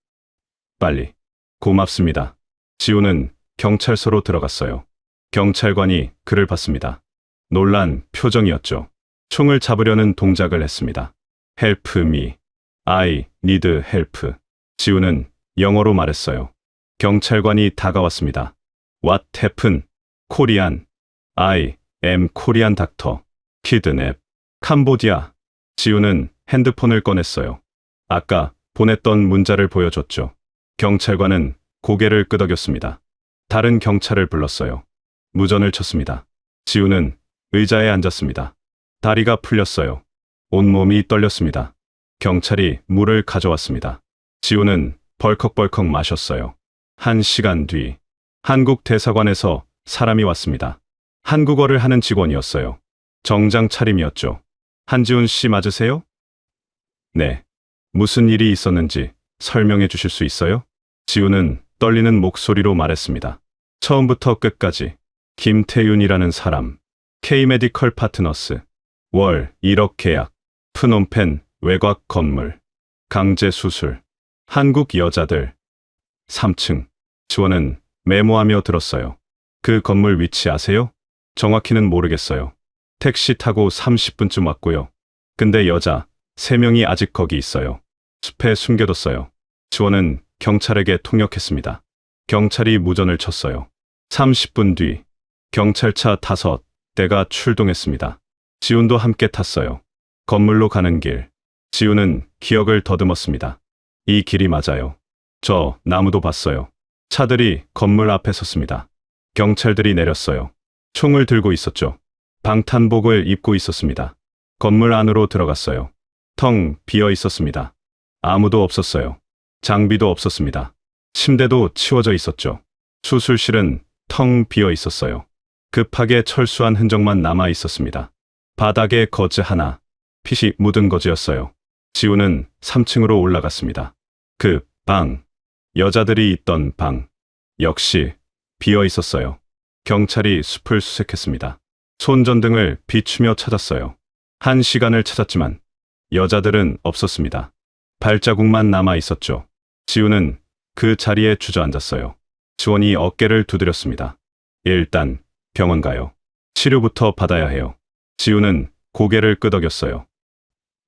B: 빨리. 고맙습니다. 지우는 경찰서로 들어갔어요. 경찰관이 그를 봤습니다. 놀란 표정이었죠. 총을 잡으려는 동작을 했습니다. Help me. I need help. 지우는 영어로 말했어요. 경찰관이 다가왔습니다. What happened? Korean. I am Korean doctor. Kidnap. 캄보디아. 지우는 핸드폰을 꺼냈어요. 아까 보냈던 문자를 보여줬죠. 경찰관은 고개를 끄덕였습니다. 다른 경찰을 불렀어요. 무전을 쳤습니다. 지우는 의자에 앉았습니다. 다리가 풀렸어요. 온몸이 떨렸습니다. 경찰이 물을 가져왔습니다. 지우는 벌컥벌컥 마셨어요. 1시간 뒤, 한국 대사관에서 사람이 왔습니다. 한국어를 하는 직원이었어요. 정장 차림이었죠. 한지훈 씨 맞으세요? 네. 무슨 일이 있었는지 설명해 주실 수 있어요? 지우는 떨리는 목소리로 말했습니다. 처음부터 끝까지 김태윤이라는 사람, K-메디컬 파트너스, 월 1억 계약, 프놈펜 외곽 건물, 강제 수술, 한국 여자들, 3층. 지원은 메모하며 들었어요. 그 건물 위치 아세요? 정확히는 모르겠어요. 택시 타고 30분쯤 왔고요. 근데 여자 3명이 아직 거기 있어요. 숲에 숨겨뒀어요. 지원은 경찰에게 통역했습니다. 경찰이 무전을 쳤어요. 30분 뒤 경찰차 5대가 출동했습니다. 지훈도 함께 탔어요. 건물로 가는 길. 지훈은 기억을 더듬었습니다. 이 길이 맞아요. 저 나무도 봤어요. 차들이 건물 앞에 섰습니다. 경찰들이 내렸어요. 총을 들고 있었죠. 방탄복을 입고 있었습니다. 건물 안으로 들어갔어요. 텅 비어 있었습니다. 아무도 없었어요. 장비도 없었습니다. 침대도 치워져 있었죠. 수술실은 텅 비어 있었어요. 급하게 철수한 흔적만 남아 있었습니다. 바닥에 거즈 하나, 핏이 묻은 거즈였어요. 지우는 3층으로 올라갔습니다. 그 방, 여자들이 있던 방, 역시 비어 있었어요. 경찰이 숲을 수색했습니다. 손전등을 비추며 찾았어요. 1시간을 찾았지만 여자들은 없었습니다. 발자국만 남아 있었죠. 지우는 그 자리에 주저앉았어요. 지원이 어깨를 두드렸습니다. 일단 병원 가요. 치료부터 받아야 해요. 지우는 고개를 끄덕였어요.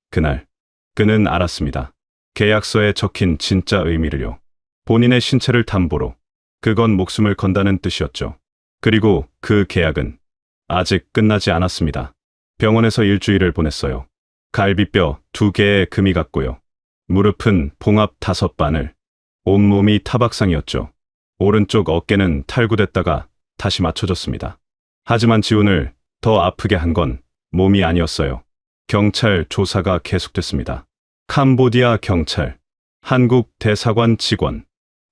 B: 그날 그는 알았습니다. 계약서에 적힌 진짜 의미를요. 본인의 신체를 담보로. 그건 목숨을 건다는 뜻이었죠. 그리고 그 계약은 아직 끝나지 않았습니다. 병원에서 일주일을 보냈어요. 갈비뼈 2개에 금이 갔고요. 무릎은 봉합 5바늘. 온몸이 타박상이었죠. 오른쪽 어깨는 탈구됐다가 다시 맞춰졌습니다. 하지만 지훈을 더 아프게 한 건 몸이 아니었어요. 경찰 조사가 계속됐습니다. 캄보디아 경찰, 한국 대사관 직원,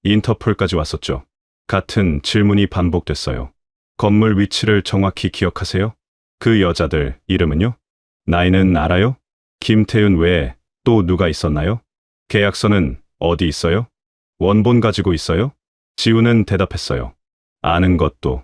B: 인터폴까지 왔었죠. 같은 질문이 반복됐어요. 건물 위치를 정확히 기억하세요? 그 여자들 이름은요? 나이는 알아요? 김태윤 외에 또 누가 있었나요? 계약서는 어디 있어요? 원본 가지고 있어요? 지우는 대답했어요. 아는 것도,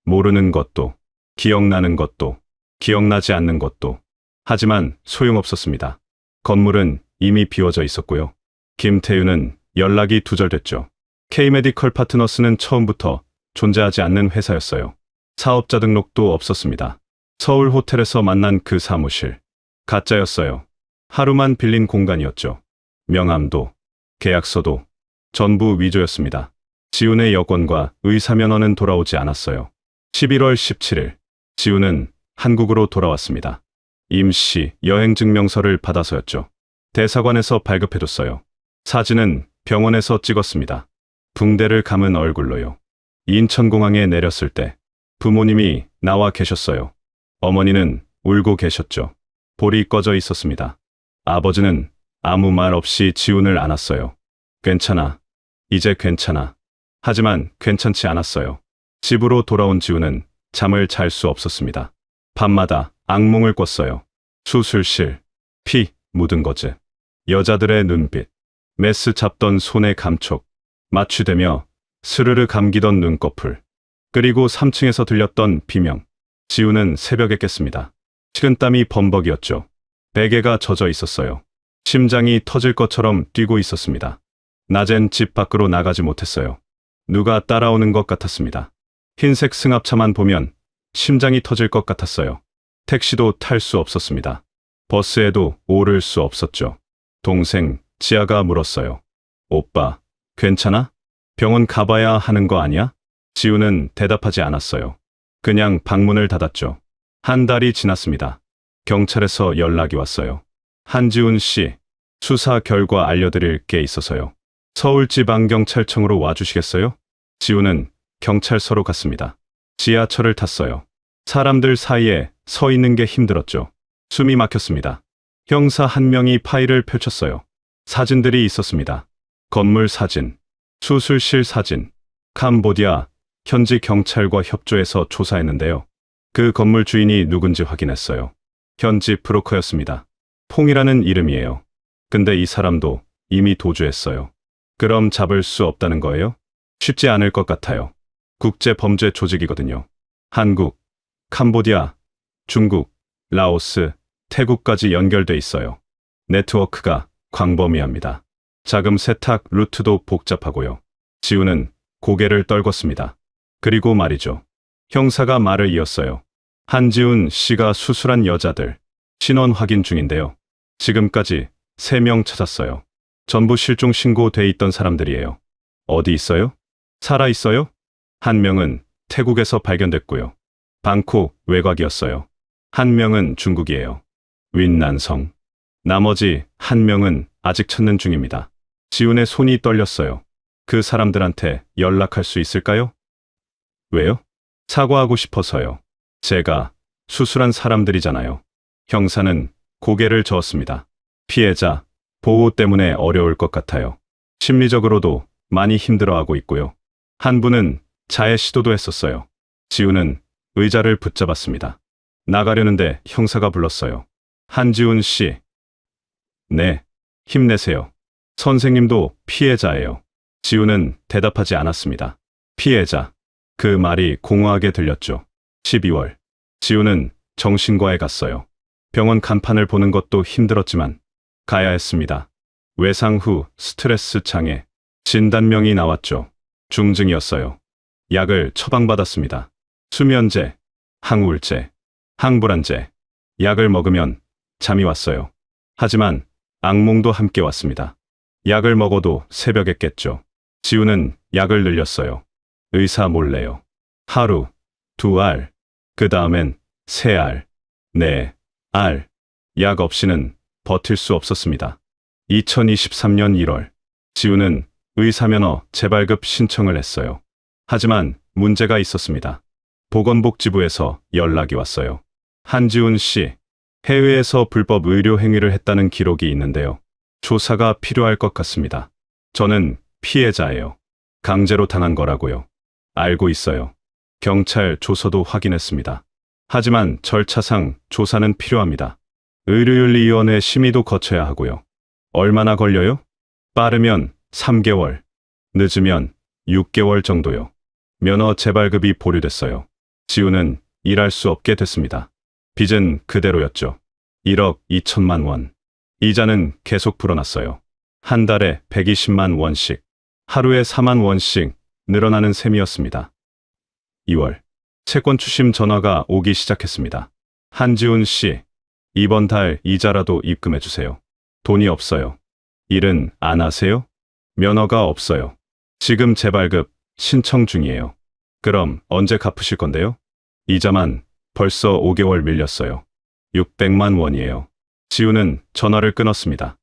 B: 모르는 것도, 기억나는 것도, 기억나지 않는 것도. 하지만 소용없었습니다. 건물은 이미 비워져 있었고요. 김태윤은 연락이 두절됐죠. K-메디컬 파트너스는 처음부터 존재하지 않는 회사였어요. 사업자 등록도 없었습니다. 서울 호텔에서 만난 그 사무실. 가짜였어요. 하루만 빌린 공간이었죠. 명함도, 계약서도 전부 위조였습니다. 지훈의 여권과 의사면허는 돌아오지 않았어요. 11월 17일, 지훈은 한국으로 돌아왔습니다. 임시 여행증명서를 받아서였죠. 대사관에서 발급해뒀어요. 사진은 병원에서 찍었습니다. 붕대를 감은 얼굴로요. 인천공항에 내렸을 때 부모님이 나와 계셨어요. 어머니는 울고 계셨죠. 볼이 꺼져 있었습니다. 아버지는 아무 말 없이 지훈을 안았어요. 괜찮아. 이제 괜찮아. 하지만 괜찮지 않았어요. 집으로 돌아온 지훈은 잠을 잘 수 없었습니다. 밤마다 악몽을 꿨어요. 수술실, 피 묻은 거즈, 여자들의 눈빛, 메스 잡던 손의 감촉, 마취되며 스르르 감기던 눈꺼풀, 그리고 3층에서 들렸던 비명. 지우는 새벽에 깼습니다. 식은땀이 범벅이었죠. 베개가 젖어 있었어요. 심장이 터질 것처럼 뛰고 있었습니다. 낮엔 집 밖으로 나가지 못했어요. 누가 따라오는 것 같았습니다. 흰색 승합차만 보면 심장이 터질 것 같았어요. 택시도 탈 수 없었습니다. 버스에도 오를 수 없었죠. 동생, 지아가 물었어요. 오빠, 괜찮아? 병원 가봐야 하는 거 아니야? 지우는 대답하지 않았어요. 그냥 방문을 닫았죠. 한 달이 지났습니다. 경찰에서 연락이 왔어요. 한지훈 씨, 수사 결과 알려드릴 게 있어서요. 서울지방경찰청으로 와주시겠어요? 지훈은 경찰서로 갔습니다. 지하철을 탔어요. 사람들 사이에 서 있는 게 힘들었죠. 숨이 막혔습니다. 형사 한 명이 파일을 펼쳤어요. 사진들이 있었습니다. 건물 사진, 수술실 사진, 캄보디아 현지 경찰과 협조해서 조사했는데요. 그 건물 주인이 누군지 확인했어요. 현지 브로커였습니다. 퐁이라는 이름이에요. 근데 이 사람도 이미 도주했어요. 그럼 잡을 수 없다는 거예요? 쉽지 않을 것 같아요. 국제 범죄 조직이거든요. 한국, 캄보디아, 중국, 라오스, 태국까지 연결돼 있어요. 네트워크가 광범위합니다. 자금 세탁 루트도 복잡하고요. 지우는 고개를 떨궜습니다. 그리고 말이죠. 형사가 말을 이었어요. 한지훈 씨가 수술한 여자들 신원 확인 중인데요. 지금까지 3명 찾았어요. 전부 실종 신고돼 있던 사람들이에요. 어디 있어요? 살아 있어요? 한 명은 태국에서 발견됐고요. 방콕 외곽이었어요. 한 명은 중국이에요. 윈난성. 나머지 한 명은 아직 찾는 중입니다. 지훈의 손이 떨렸어요. 그 사람들한테 연락할 수 있을까요? 왜요? 사과하고 싶어서요. 제가 수술한 사람들이잖아요. 형사는 고개를 저었습니다. 피해자 보호 때문에 어려울 것 같아요. 심리적으로도 많이 힘들어하고 있고요. 한 분은 자해 시도도 했었어요. 지훈은 의자를 붙잡았습니다. 나가려는데 형사가 불렀어요. 한지훈 씨. 네, 힘내세요. 선생님도 피해자예요. 지훈은 대답하지 않았습니다. 피해자. 그 말이 공허하게 들렸죠. 12월. 지훈은 정신과에 갔어요. 병원 간판을 보는 것도 힘들었지만 가야 했습니다. 외상 후 스트레스 장애. 진단명이 나왔죠. 중증이었어요. 약을 처방받았습니다. 수면제, 항우울제, 항불안제. 약을 먹으면 잠이 왔어요. 하지만 악몽도 함께 왔습니다. 약을 먹어도 새벽에 깼죠. 지훈은 약을 늘렸어요. 의사 몰래요. 하루, 2알, 그 다음엔 3알, 4알. 약 없이는 버틸 수 없었습니다. 2023년 1월, 지훈은 의사면허 재발급 신청을 했어요. 하지만 문제가 있었습니다. 보건복지부에서 연락이 왔어요. 한지훈 씨, 해외에서 불법 의료 행위를 했다는 기록이 있는데요. 조사가 필요할 것 같습니다. 저는 피해자예요. 강제로 당한 거라고요. 알고 있어요. 경찰 조서도 확인했습니다. 하지만 절차상 조사는 필요합니다. 의료윤리위원회 심의도 거쳐야 하고요. 얼마나 걸려요? 빠르면 3개월, 늦으면 6개월 정도요. 면허 재발급이 보류됐어요. 지훈은 일할 수 없게 됐습니다. 빚은 그대로였죠. 1억 2천만 원. 이자는 계속 불어났어요. 한 달에 120만 원씩, 하루에 4만 원씩 늘어나는 셈이었습니다. 2월, 채권 추심 전화가 오기 시작했습니다. 한지훈 씨, 이번 달 이자라도 입금해 주세요. 돈이 없어요. 일은 안 하세요? 면허가 없어요. 지금 재발급 신청 중이에요. 그럼 언제 갚으실 건데요? 이자만 벌써 5개월 밀렸어요. 600만 원이에요. 지훈은 전화를 끊었습니다.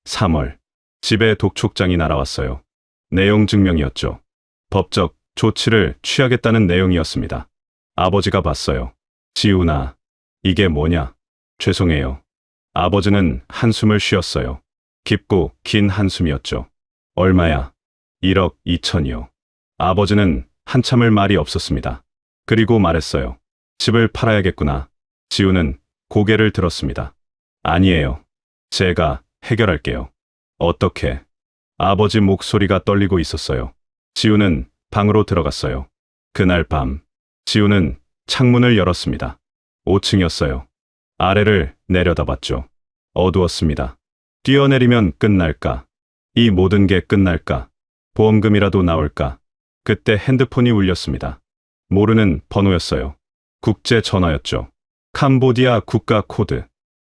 B: 3월, 집에 독촉장이 날아왔어요. 내용 증명이었죠. 법적 조치를 취하겠다는 내용이었습니다. 아버지가 봤어요. 지훈아, 이게 뭐냐? 죄송해요. 아버지는 한숨을 쉬었어요. 깊고 긴 한숨이었죠. 얼마야? 1억 2천이요. 아버지는 한참을 말이 없었습니다. 그리고 말했어요. 집을 팔아야겠구나. 지훈은 고개를 들었습니다. 아니에요. 제가 해결할게요. 어떻게? 아버지 목소리가 떨리고 있었어요. 지훈은 방으로 들어갔어요. 그날 밤, 지훈은 창문을 열었습니다. 5층이었어요. 아래를 내려다봤죠. 어두웠습니다. 뛰어내리면 끝날까? 이 모든 게 끝날까? 보험금이라도 나올까? 그때 핸드폰이 울렸습니다. 모르는 번호였어요. 국제 전화였죠. 캄보디아 국가 코드.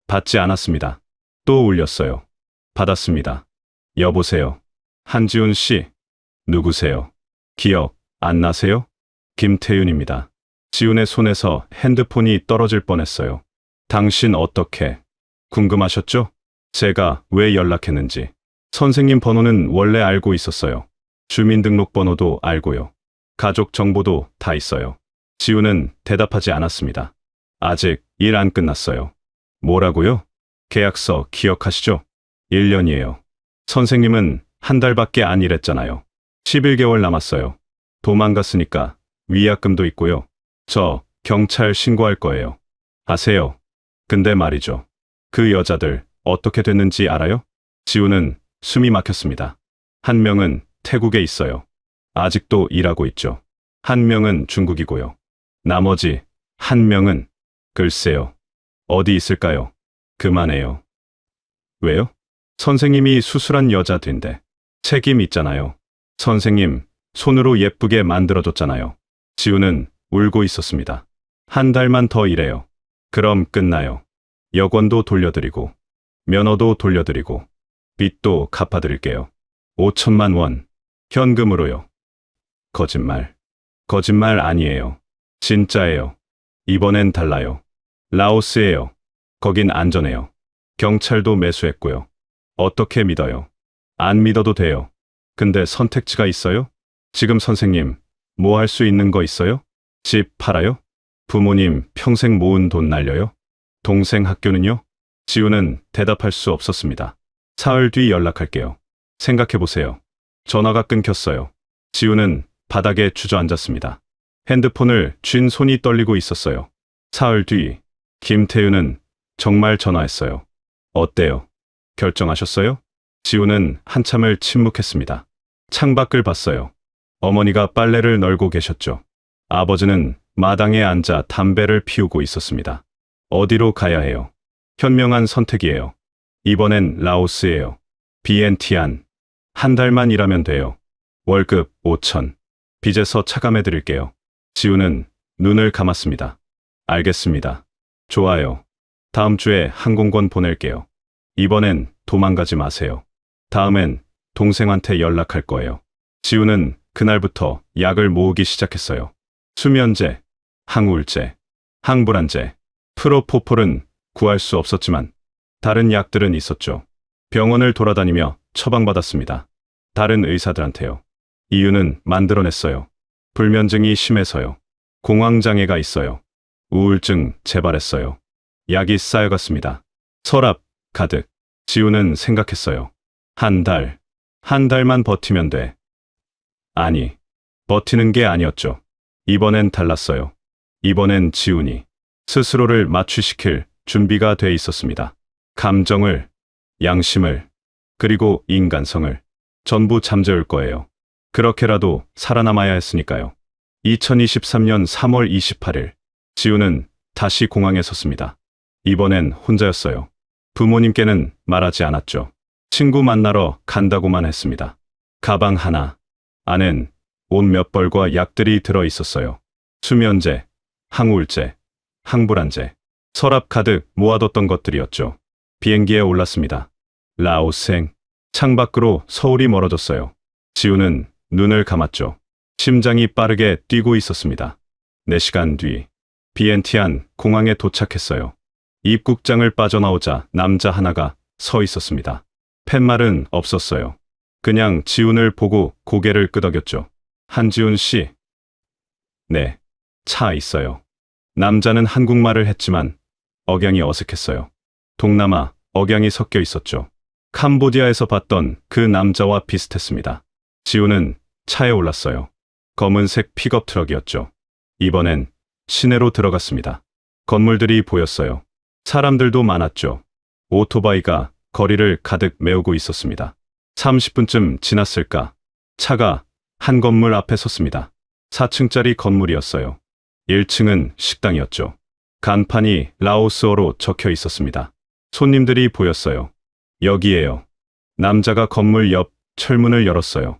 B: 받지 않았습니다. 또 울렸어요. 받았습니다. 여보세요. 한지훈 씨. 누구세요? 기억 안 나세요? 김태윤입니다. 지훈의 손에서 핸드폰이 떨어질 뻔했어요. 당신 어떻게? 궁금하셨죠? 제가 왜 연락했는지. 선생님 번호는 원래 알고 있었어요. 주민등록번호도 알고요. 가족 정보도 다 있어요. 지훈은 대답하지 않았습니다. 아직 일 안 끝났어요. 뭐라고요? 계약서 기억하시죠? 1년이에요. 선생님은 한 달밖에 안 일했잖아요. 11개월 남았어요. 도망갔으니까 위약금도 있고요. 저 경찰 신고할 거예요. 아세요? 근데 말이죠. 그 여자들 어떻게 됐는지 알아요? 지우는 숨이 막혔습니다. 한 명은 태국에 있어요. 아직도 일하고 있죠. 한 명은 중국이고요. 나머지 한 명은 글쎄요. 어디 있을까요? 그만해요. 왜요? 선생님이 수술한 여자들인데 책임 있잖아요. 선생님, 손으로 예쁘게 만들어줬잖아요. 지우는 울고 있었습니다. 한 달만 더 일해요. 그럼 끝나요. 여권도 돌려드리고, 면허도 돌려드리고, 빚도 갚아드릴게요. 5천만 원. 현금으로요. 거짓말. 거짓말 아니에요. 진짜예요. 이번엔 달라요. 라오스예요. 거긴 안전해요. 경찰도 매수했고요. 어떻게 믿어요? 안 믿어도 돼요. 근데 선택지가 있어요? 지금 선생님, 뭐 할 수 있는 거 있어요? 집 팔아요? 부모님 평생 모은 돈 날려요? 동생 학교는요? 지우는 대답할 수 없었습니다. 사흘 뒤 연락할게요. 생각해보세요. 전화가 끊겼어요. 지우는 바닥에 주저앉았습니다. 핸드폰을 쥔 손이 떨리고 있었어요. 사흘 뒤, 김태윤은 정말 전화했어요. 어때요? 결정하셨어요? 지우는 한참을 침묵했습니다. 창밖을 봤어요. 어머니가 빨래를 널고 계셨죠. 아버지는 마당에 앉아 담배를 피우고 있었습니다. 어디로 가야 해요? 현명한 선택이에요. 이번엔 라오스예요. 비엔티안. 한 달만 일하면 돼요. 월급 5천. 빚에서 차감해 드릴게요. 지우는 눈을 감았습니다. 알겠습니다. 좋아요. 다음 주에 항공권 보낼게요. 이번엔 도망가지 마세요. 다음엔 동생한테 연락할 거예요. 지우는 그날부터 약을 모으기 시작했어요. 수면제, 항우울제, 항불안제, 프로포폴은 구할 수 없었지만 다른 약들은 있었죠. 병원을 돌아다니며 처방받았습니다. 다른 의사들한테요. 이유는 만들어냈어요. 불면증이 심해서요. 공황장애가 있어요. 우울증 재발했어요. 약이 쌓여갔습니다. 서랍 가득. 지우는 생각했어요. 한 달만 버티면 돼. 아니, 버티는 게 아니었죠. 이번엔 달랐어요. 이번엔 지훈이 스스로를 마취시킬 준비가 돼 있었습니다. 감정을, 양심을, 그리고 인간성을 전부 잠재울 거예요. 그렇게라도 살아남아야 했으니까요. 2023년 3월 28일, 지훈은 다시 공항에 섰습니다. 이번엔 혼자였어요. 부모님께는 말하지 않았죠. 친구 만나러 간다고만 했습니다. 가방 하나, 안엔 옷 몇 벌과 약들이 들어 있었어요. 수면제, 항우울제, 항불안제, 서랍 가득 모아뒀던 것들이었죠. 비행기에 올랐습니다. 라오스행. 창밖으로 서울이 멀어졌어요. 지우는 눈을 감았죠. 심장이 빠르게 뛰고 있었습니다. 4시간 뒤, 비엔티안 공항에 도착했어요. 입국장을 빠져나오자 남자 하나가 서 있었습니다. 팻말은 없었어요. 그냥 지훈을 보고 고개를 끄덕였죠. 한지훈 씨. 네, 차 있어요. 남자는 한국말을 했지만 억양이 어색했어요. 동남아 억양이 섞여 있었죠. 캄보디아에서 봤던 그 남자와 비슷했습니다. 지훈은 차에 올랐어요. 검은색 픽업 트럭이었죠. 이번엔 시내로 들어갔습니다. 건물들이 보였어요. 사람들도 많았죠. 오토바이가 거리를 가득 메우고 있었습니다. 30분쯤 지났을까? 차가 한 건물 앞에 섰습니다. 4층짜리 건물이었어요. 1층은 식당이었죠. 간판이 라오스어로 적혀 있었습니다. 손님들이 보였어요. 여기에요. 남자가 건물 옆 철문을 열었어요.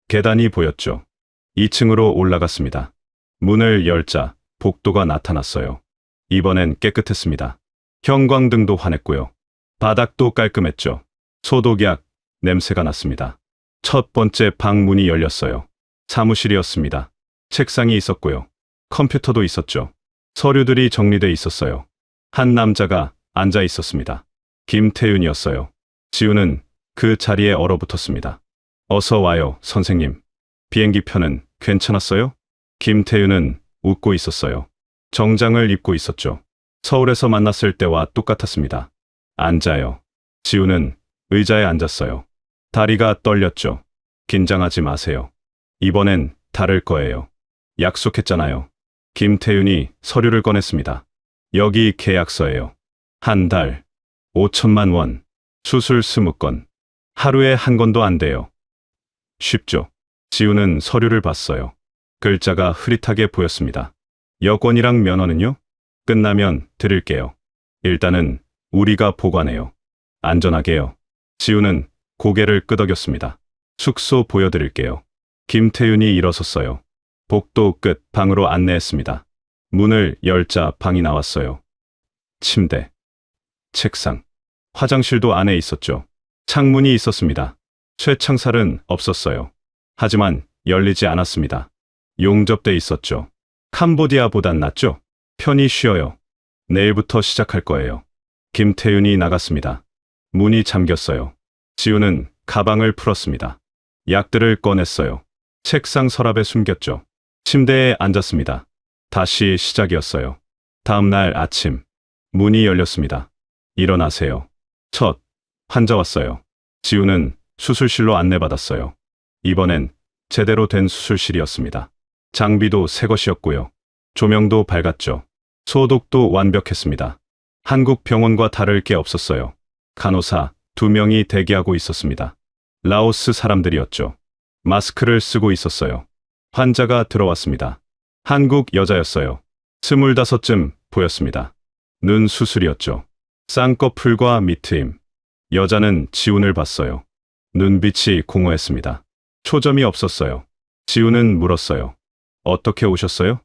B: 계단이 보였죠. 2층으로 올라갔습니다. 문을 열자 복도가 나타났어요. 이번엔 깨끗했습니다. 형광등도 환했고요. 바닥도 깔끔했죠. 소독약 냄새가 났습니다. 첫 번째 방 문이 열렸어요. 사무실이었습니다. 책상이 있었고요. 컴퓨터도 있었죠. 서류들이 정리돼 있었어요. 한 남자가 앉아 있었습니다. 김태윤이었어요. 지우는 그 자리에 얼어붙었습니다. 어서 와요, 선생님. 비행기 표는 괜찮았어요? 김태윤은 웃고 있었어요. 정장을 입고 있었죠. 서울에서 만났을 때와 똑같았습니다. 앉아요. 지우는 의자에 앉았어요. 다리가 떨렸죠. 긴장하지 마세요. 이번엔 다를 거예요. 약속했잖아요. 김태윤이 서류를 꺼냈습니다. 여기 계약서예요. 한 달, 5천만 원, 수술 20건, 하루에 한 건도 안 돼요. 쉽죠. 지우는 서류를 봤어요. 글자가 흐릿하게 보였습니다. 여권이랑 면허는요? 끝나면 드릴게요. 일단은 우리가 보관해요. 안전하게요. 지우는 고개를 끄덕였습니다. 숙소 보여드릴게요. 김태윤이 일어섰어요. 복도 끝 방으로 안내했습니다. 문을 열자 방이 나왔어요. 침대, 책상, 화장실도 안에 있었죠. 창문이 있었습니다. 쇠창살은 없었어요. 하지만 열리지 않았습니다. 용접돼 있었죠. 캄보디아보단 낫죠? 편히 쉬어요. 내일부터 시작할 거예요. 김태윤이 나갔습니다. 문이 잠겼어요. 지우는 가방을 풀었습니다. 약들을 꺼냈어요. 책상 서랍에 숨겼죠. 침대에 앉았습니다. 다시 시작이었어요. 다음 날 아침, 문이 열렸습니다. 일어나세요. 첫 환자 왔어요. 지우는 수술실로 안내받았어요. 이번엔 제대로 된 수술실이었습니다. 장비도 새 것이었고요. 조명도 밝았죠. 소독도 완벽했습니다. 한국 병원과 다를 게 없었어요. 간호사 2명이 대기하고 있었습니다. 라오스 사람들이었죠. 마스크를 쓰고 있었어요. 환자가 들어왔습니다. 한국 여자였어요. 25쯤 보였습니다. 눈 수술이었죠. 쌍꺼풀과 밑트임. 여자는 지훈을 봤어요. 눈빛이 공허했습니다. 초점이 없었어요. 지훈은 물었어요. 어떻게 오셨어요?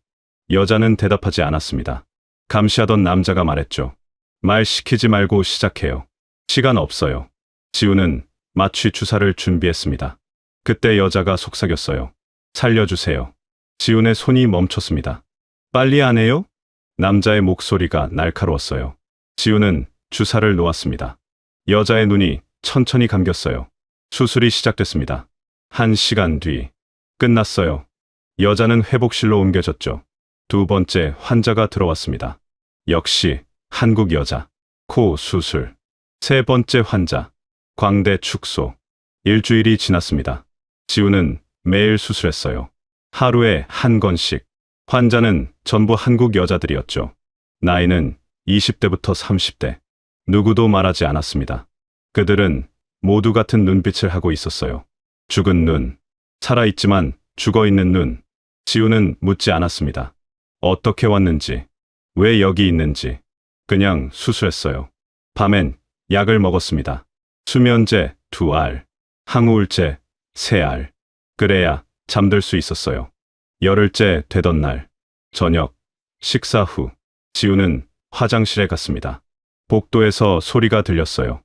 B: 여자는 대답하지 않았습니다. 감시하던 남자가 말했죠. 말 시키지 말고 시작해요. 시간 없어요. 지훈은 마취 주사를 준비했습니다. 그때 여자가 속삭였어요. 살려주세요. 지훈의 손이 멈췄습니다. 빨리 안 해요? 남자의 목소리가 날카로웠어요. 지훈은 주사를 놓았습니다. 여자의 눈이 천천히 감겼어요. 수술이 시작됐습니다. 1시간 뒤. 끝났어요. 여자는 회복실로 옮겨졌죠. 2번째 환자가 들어왔습니다. 역시 한국 여자. 코 수술. 3번째 환자. 광대 축소. 일주일이 지났습니다. 지우는 매일 수술했어요. 하루에 1건씩. 환자는 전부 한국 여자들이었죠. 나이는 20대부터 30대. 누구도 말하지 않았습니다. 그들은 모두 같은 눈빛을 하고 있었어요. 죽은 눈. 살아있지만 죽어있는 눈. 지우는 묻지 않았습니다. 어떻게 왔는지, 왜 여기 있는지. 그냥 수술했어요. 밤엔 약을 먹었습니다. 수면제 2알, 항우울제 3알. 그래야 잠들 수 있었어요. 열흘째 되던 날, 저녁, 식사 후, 지우는 화장실에 갔습니다. 복도에서 소리가 들렸어요.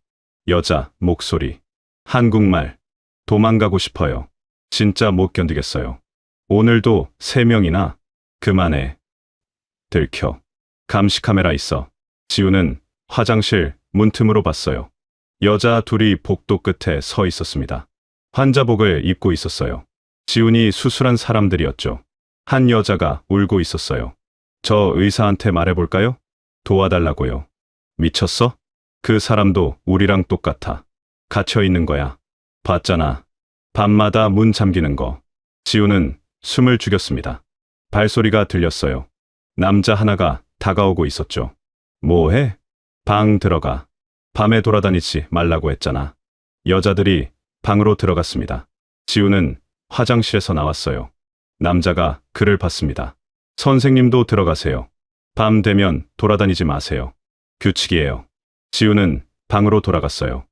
B: 여자 목소리. 한국말. 도망가고 싶어요. 진짜 못 견디겠어요. 오늘도 3명이나. 그만해. 들켜. 감시 카메라 있어. 지우는 화장실 문틈으로 봤어요. 여자 둘이 복도 끝에 서 있었습니다. 환자복을 입고 있었어요. 지훈이 수술한 사람들이었죠. 한 여자가 울고 있었어요. 저 의사한테 말해볼까요? 도와달라고요. 미쳤어? 그 사람도 우리랑 똑같아. 갇혀 있는 거야. 봤잖아. 밤마다 문 잠기는 거. 지훈은 숨을 죽였습니다. 발소리가 들렸어요. 남자 하나가 다가오고 있었죠. 뭐해? 방 들어가. 밤에 돌아다니지 말라고 했잖아. 여자들이 방으로 들어갔습니다. 지훈은 화장실에서 나왔어요. 남자가 그를 봤습니다. 선생님도 들어가세요. 밤 되면 돌아다니지 마세요. 규칙이에요. 지훈은 방으로 돌아갔어요.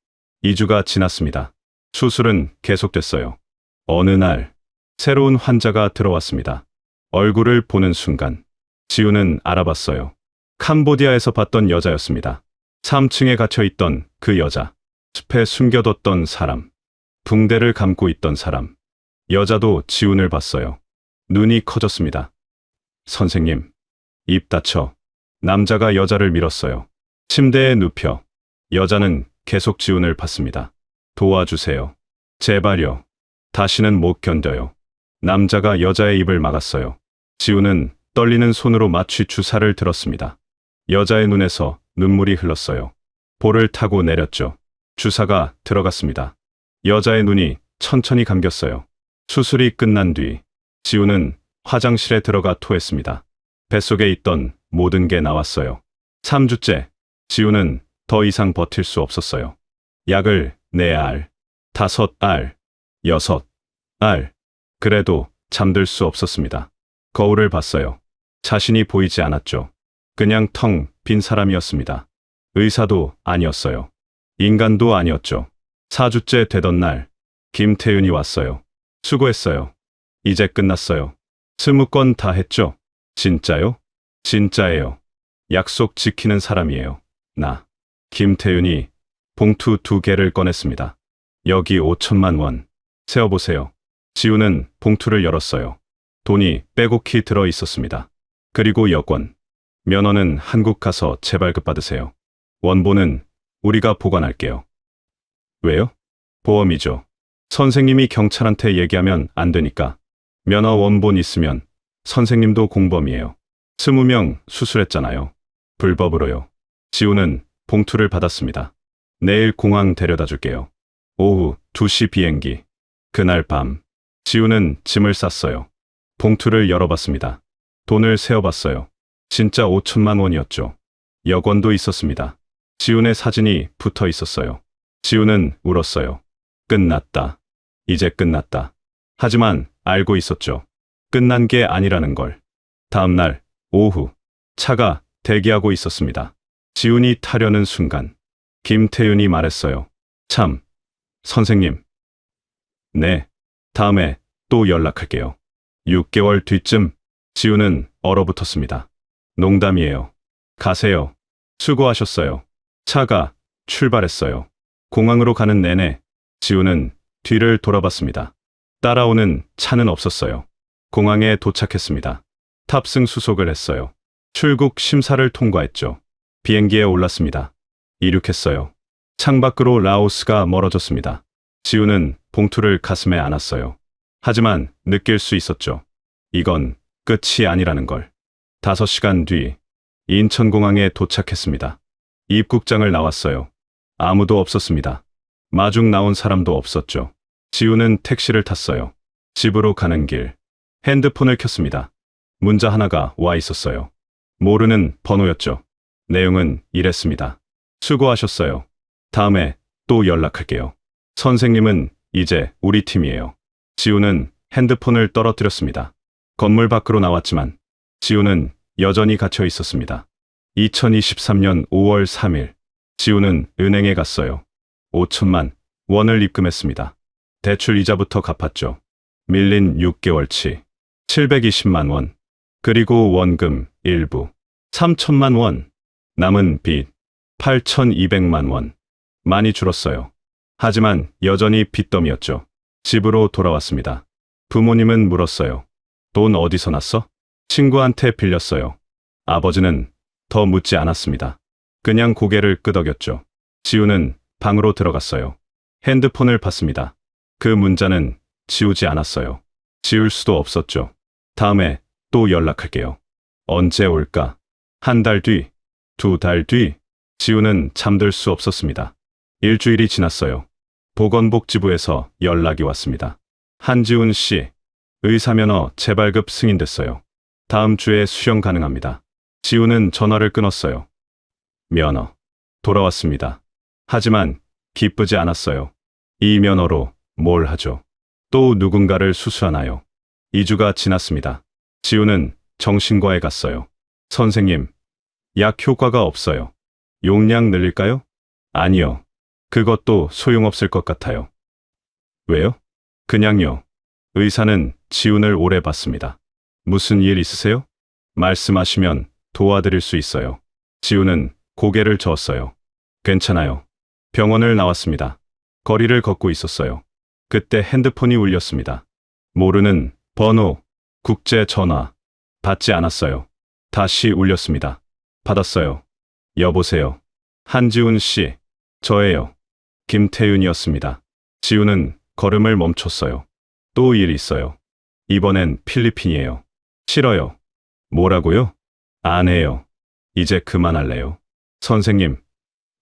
B: 2주가 지났습니다. 수술은 계속됐어요. 어느 날 새로운 환자가 들어왔습니다. 얼굴을 보는 순간 지훈은 알아봤어요. 캄보디아에서 봤던 여자였습니다. 3층에 갇혀있던 그 여자. 숲에 숨겨뒀던 사람. 붕대를 감고 있던 사람. 여자도 지훈을 봤어요. 눈이 커졌습니다. 선생님, 입 닫혀. 남자가 여자를 밀었어요. 침대에 눕혀. 여자는 계속 지훈을 봤습니다. 도와주세요. 제발요. 다시는 못 견뎌요. 남자가 여자의 입을 막았어요. 지훈은 떨리는 손으로 마취 주사를 들었습니다. 여자의 눈에서 눈물이 흘렀어요. 볼을 타고 내렸죠. 주사가 들어갔습니다. 여자의 눈이 천천히 감겼어요. 수술이 끝난 뒤 지훈은 화장실에 들어가 토했습니다. 뱃속에 있던 모든 게 나왔어요. 3주째 지훈은 더 이상 버틸 수 없었어요. 약을 4알, 5알, 6알. 그래도 잠들 수 없었습니다. 거울을 봤어요. 자신이 보이지 않았죠. 그냥 텅 빈 사람이었습니다. 의사도 아니었어요. 인간도 아니었죠. 4주째 되던 날, 김태윤이 왔어요. 수고했어요. 이제 끝났어요. 20건 다 했죠? 진짜요? 진짜예요. 약속 지키는 사람이에요. 나. 김태윤이 봉투 2개를 꺼냈습니다. 여기 5천만 원. 세어보세요. 지우는 봉투를 열었어요. 돈이 빼곡히 들어 있었습니다. 그리고 여권. 면허는 한국 가서 재발급 받으세요. 원본은 우리가 보관할게요. 왜요? 보험이죠. 선생님이 경찰한테 얘기하면 안 되니까. 면허 원본 있으면 선생님도 공범이에요. 20명 수술했잖아요. 불법으로요. 지우는 봉투를 받았습니다. 내일 공항 데려다 줄게요. 오후 2시 비행기. 그날 밤, 지우는 짐을 쌌어요. 봉투를 열어봤습니다. 돈을 세어봤어요. 진짜 5천만 원이었죠. 여권도 있었습니다. 지훈의 사진이 붙어 있었어요. 지훈은 울었어요. 끝났다. 이제 끝났다. 하지만 알고 있었죠. 끝난 게 아니라는 걸. 다음 날 오후 차가 대기하고 있었습니다. 지훈이 타려는 순간 김태윤이 말했어요. 참, 선생님. 네, 다음에 또 연락할게요. 6개월 뒤쯤 지훈은 얼어붙었습니다. 농담이에요. 가세요. 수고하셨어요. 차가 출발했어요. 공항으로 가는 내내 지훈은 뒤를 돌아봤습니다. 따라오는 차는 없었어요. 공항에 도착했습니다. 탑승 수속을 했어요. 출국 심사를 통과했죠. 비행기에 올랐습니다. 이륙했어요. 창밖으로 라오스가 멀어졌습니다. 지훈은 봉투를 가슴에 안았어요. 하지만 느낄 수 있었죠. 이건 끝이 아니라는 걸. 5시간 뒤 인천공항에 도착했습니다. 입국장을 나왔어요. 아무도 없었습니다. 마중 나온 사람도 없었죠. 지우는 택시를 탔어요. 집으로 가는 길. 핸드폰을 켰습니다. 문자 하나가 와 있었어요. 모르는 번호였죠. 내용은 이랬습니다. 수고하셨어요. 다음에 또 연락할게요. 선생님은 이제 우리 팀이에요. 지우는 핸드폰을 떨어뜨렸습니다. 건물 밖으로 나왔지만 지우는 여전히 갇혀 있었습니다. 2023년 5월 3일 지우는 은행에 갔어요. 5천만 원을 입금했습니다. 대출 이자부터 갚았죠. 밀린 6개월치 720만 원. 그리고 원금 일부 3천만 원. 남은 빚 8,200만 원. 많이 줄었어요. 하지만 여전히 빚더미였죠. 집으로 돌아왔습니다. 부모님은 물었어요. 돈 어디서 났어? 친구한테 빌렸어요. 아버지는 더 묻지 않았습니다. 그냥 고개를 끄덕였죠. 지우는 방으로 들어갔어요. 핸드폰을 봤습니다. 그 문자는 지우지 않았어요. 지울 수도 없었죠. 다음에 또 연락할게요. 언제 올까? 1달 뒤, 2달 뒤. 지우는 잠들 수 없었습니다. 일주일이 지났어요. 보건복지부에서 연락이 왔습니다. 한지훈 씨, 의사면허 재발급 승인됐어요. 다음 주에 수령 가능합니다. 지우는 전화를 끊었어요. 면허 돌아왔습니다. 하지만 기쁘지 않았어요. 이 면허로 뭘 하죠? 또 누군가를 수수하나요? 2주가 지났습니다. 지우는 정신과에 갔어요. 선생님, 약 효과가 없어요. 용량 늘릴까요? 아니요. 그것도 소용없을 것 같아요. 왜요? 그냥요. 의사는 지훈을 오래 봤습니다. 무슨 일 있으세요? 말씀하시면 도와드릴 수 있어요. 지훈은 고개를 저었어요. 괜찮아요. 병원을 나왔습니다. 거리를 걷고 있었어요. 그때 핸드폰이 울렸습니다. 모르는 번호, 국제 전화. 받지 않았어요. 다시 울렸습니다. 받았어요. 여보세요. 한지훈 씨, 저예요. 김태윤이었습니다. 지훈은 걸음을 멈췄어요. 또 일 있어요. 이번엔 필리핀이에요. 싫어요. 뭐라고요? 안 해요. 이제 그만할래요. 선생님,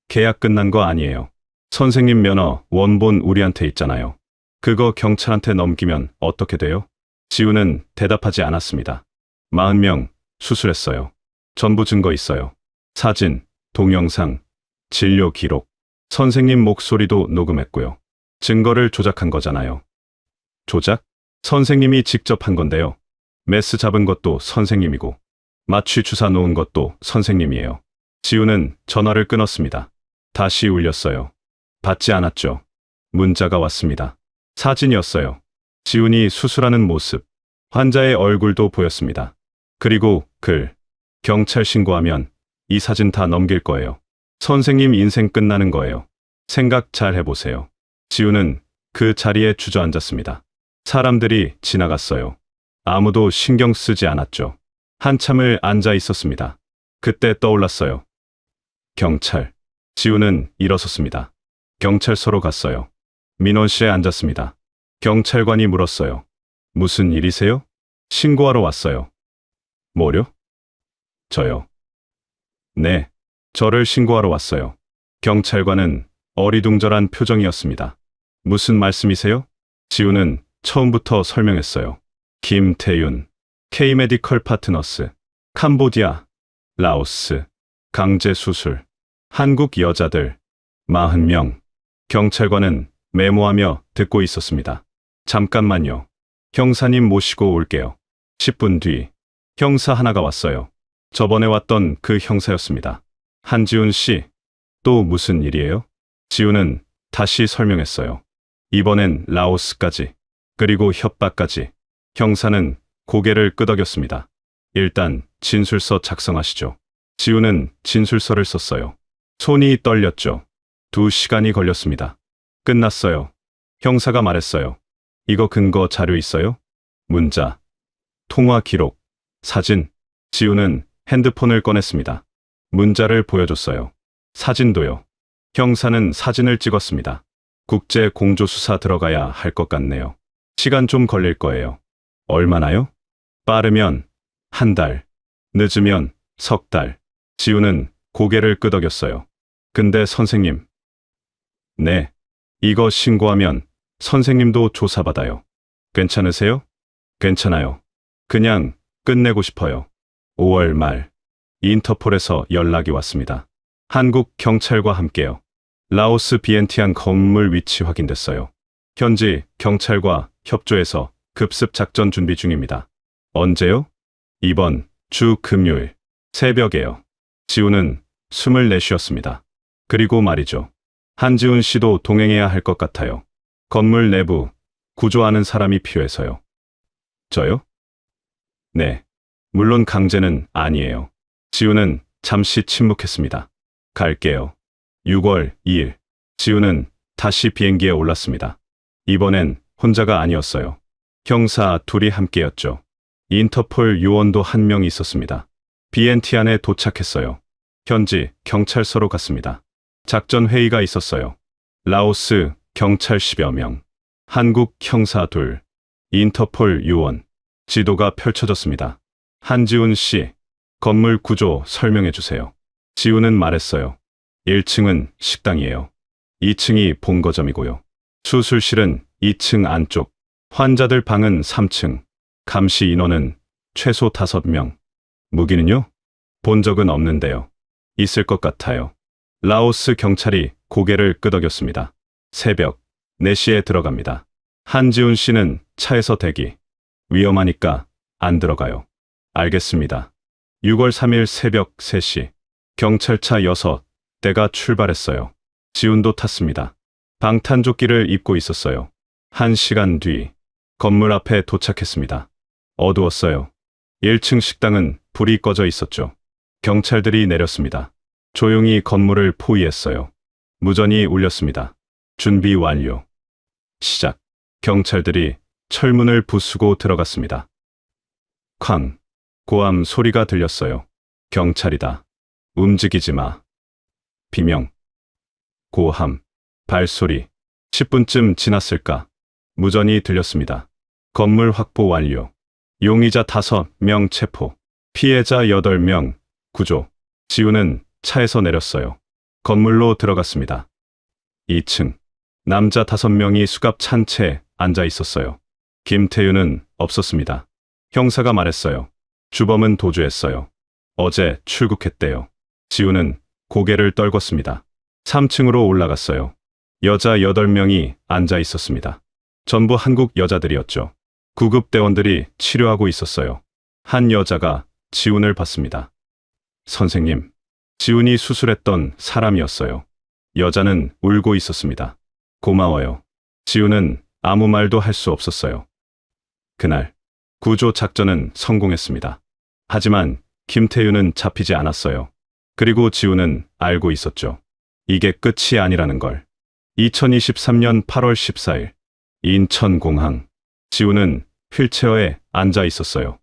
B: 계약 끝난 거 아니에요. 선생님 면허 원본 우리한테 있잖아요. 그거 경찰한테 넘기면 어떻게 돼요? 지우는 대답하지 않았습니다. 40명 수술했어요. 전부 증거 있어요. 사진, 동영상, 진료 기록, 선생님 목소리도 녹음했고요. 증거를 조작한 거잖아요. 조작? 선생님이 직접 한 건데요. 메스 잡은 것도 선생님이고 마취 주사 놓은 것도 선생님이에요. 지우는 전화를 끊었습니다. 다시 울렸어요. 받지 않았죠. 문자가 왔습니다. 사진이었어요. 지훈이 수술하는 모습, 환자의 얼굴도 보였습니다. 그리고 글, 경찰 신고하면 이 사진 다 넘길 거예요. 선생님 인생 끝나는 거예요. 생각 잘 해보세요. 지훈은 그 자리에 주저앉았습니다. 사람들이 지나갔어요. 아무도 신경 쓰지 않았죠. 한참을 앉아 있었습니다. 그때 떠올랐어요. 경찰. 지훈은 일어섰습니다. 경찰서로 갔어요. 민원실에 앉았습니다. 경찰관이 물었어요. 무슨 일이세요? 신고하러 왔어요. 뭐요? 저요. 네, 저를 신고하러 왔어요. 경찰관은 어리둥절한 표정이었습니다. 무슨 말씀이세요? 지훈은 처음부터 설명했어요. 김태윤, K메디컬 파트너스, 캄보디아, 라오스, 강제 수술, 한국 여자들, 40명. 경찰관은 메모하며 듣고 있었습니다. 잠깐만요. 형사님 모시고 올게요. 10분 뒤, 형사 하나가 왔어요. 저번에 왔던 그 형사였습니다. 한지훈 씨, 또 무슨 일이에요? 지훈은 다시 설명했어요. 이번엔 라오스까지, 그리고 협박까지. 형사는 고개를 끄덕였습니다. 일단 진술서 작성하시죠. 지훈은 진술서를 썼어요. 손이 떨렸죠. 2시간이 걸렸습니다. 끝났어요. 형사가 말했어요. 이거 근거 자료 있어요? 문자, 통화 기록, 사진. 지훈은 핸드폰을 꺼냈습니다. 문자를 보여줬어요. 사진도요. 형사는 사진을 찍었습니다. 국제 공조수사 들어가야 할 것 같네요. 시간 좀 걸릴 거예요. 얼마나요? 빠르면 1달, 늦으면 3달. 지훈은 고개를 끄덕였어요. 근데 선생님. 네, 이거 신고하면 선생님도 조사받아요. 괜찮으세요? 괜찮아요. 그냥 끝내고 싶어요. 5월 말, 인터폴에서 연락이 왔습니다. 한국 경찰과 함께요. 라오스 비엔티안 건물 위치 확인됐어요. 현지 경찰과 협조해서 급습 작전 준비 중입니다. 언제요? 이번 주 금요일 새벽에요. 지훈은 숨을 내쉬었습니다. 그리고 말이죠. 한지훈 씨도 동행해야 할 것 같아요. 건물 내부 구조하는 사람이 필요해서요. 저요? 네. 물론 강제는 아니에요. 지훈은 잠시 침묵했습니다. 갈게요. 6월 2일. 지훈은 다시 비행기에 올랐습니다. 이번엔 혼자가 아니었어요. 형사 둘이 함께였죠. 인터폴 요원도 1명 있었습니다. 비엔티안에 도착했어요. 현지 경찰서로 갔습니다. 작전 회의가 있었어요. 라오스 경찰 10여 명, 한국 형사 2, 인터폴 요원. 지도가 펼쳐졌습니다. 한지훈 씨, 건물 구조 설명해 주세요. 지훈은 말했어요. 1층은 식당이에요. 2층이 본거점이고요. 수술실은 2층 안쪽, 환자들 방은 3층, 감시 인원은 최소 5명. 무기는요? 본 적은 없는데요. 있을 것 같아요. 라오스 경찰이 고개를 끄덕였습니다. 새벽 4시에 들어갑니다. 한지훈 씨는 차에서 대기. 위험하니까 안 들어가요. 알겠습니다. 6월 3일 새벽 3시, 경찰차 6대가 출발했어요. 지훈도 탔습니다. 방탄조끼를 입고 있었어요. 1시간 뒤, 건물 앞에 도착했습니다. 어두웠어요. 1층 식당은 불이 꺼져 있었죠. 경찰들이 내렸습니다. 조용히 건물을 포위했어요. 무전이 울렸습니다. 준비 완료. 시작. 경찰들이 철문을 부수고 들어갔습니다. 쾅. 고함 소리가 들렸어요. 경찰이다. 움직이지 마. 비명. 고함. 발소리. 10분쯤 지났을까? 무전이 들렸습니다. 건물 확보 완료. 용의자 5명 체포. 피해자 8명 구조. 지훈은 차에서 내렸어요. 건물로 들어갔습니다. 2층. 남자 5명이 수갑 찬 채 앉아 있었어요. 김태윤은 없었습니다. 형사가 말했어요. 주범은 도주했어요. 어제 출국했대요. 지훈은 고개를 떨궜습니다. 3층으로 올라갔어요. 여자 8명이 앉아 있었습니다. 전부 한국 여자들이었죠. 구급대원들이 치료하고 있었어요. 한 여자가 지훈을 봤습니다. 선생님, 지훈이 수술했던 사람이었어요. 여자는 울고 있었습니다. 고마워요. 지훈은 아무 말도 할 수 없었어요. 그날 구조 작전은 성공했습니다. 하지만 김태윤은 잡히지 않았어요. 그리고 지훈은 알고 있었죠. 이게 끝이 아니라는 걸. 2023년 8월 14일 인천공항. 지훈은 휠체어에 앉아 있었어요.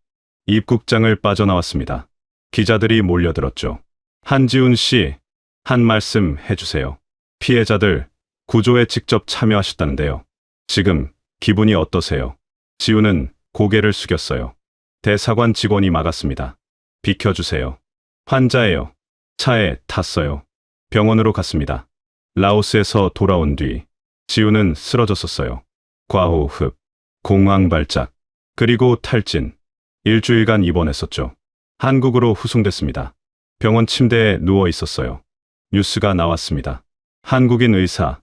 B: 입국장을 빠져나왔습니다. 기자들이 몰려들었죠. 한지훈 씨, 한 말씀 해주세요. 피해자들 구조에 직접 참여하셨다는데요. 지금 기분이 어떠세요? 지훈은 고개를 숙였어요. 대사관 직원이 막았습니다. 비켜주세요. 환자예요. 차에 탔어요. 병원으로 갔습니다. 라오스에서 돌아온 뒤 지훈은 쓰러졌었어요. 과호흡, 공황 발작, 그리고 탈진. 일주일간 입원했었죠. 한국으로 후송됐습니다. 병원 침대에 누워 있었어요. 뉴스가 나왔습니다. 한국인 의사,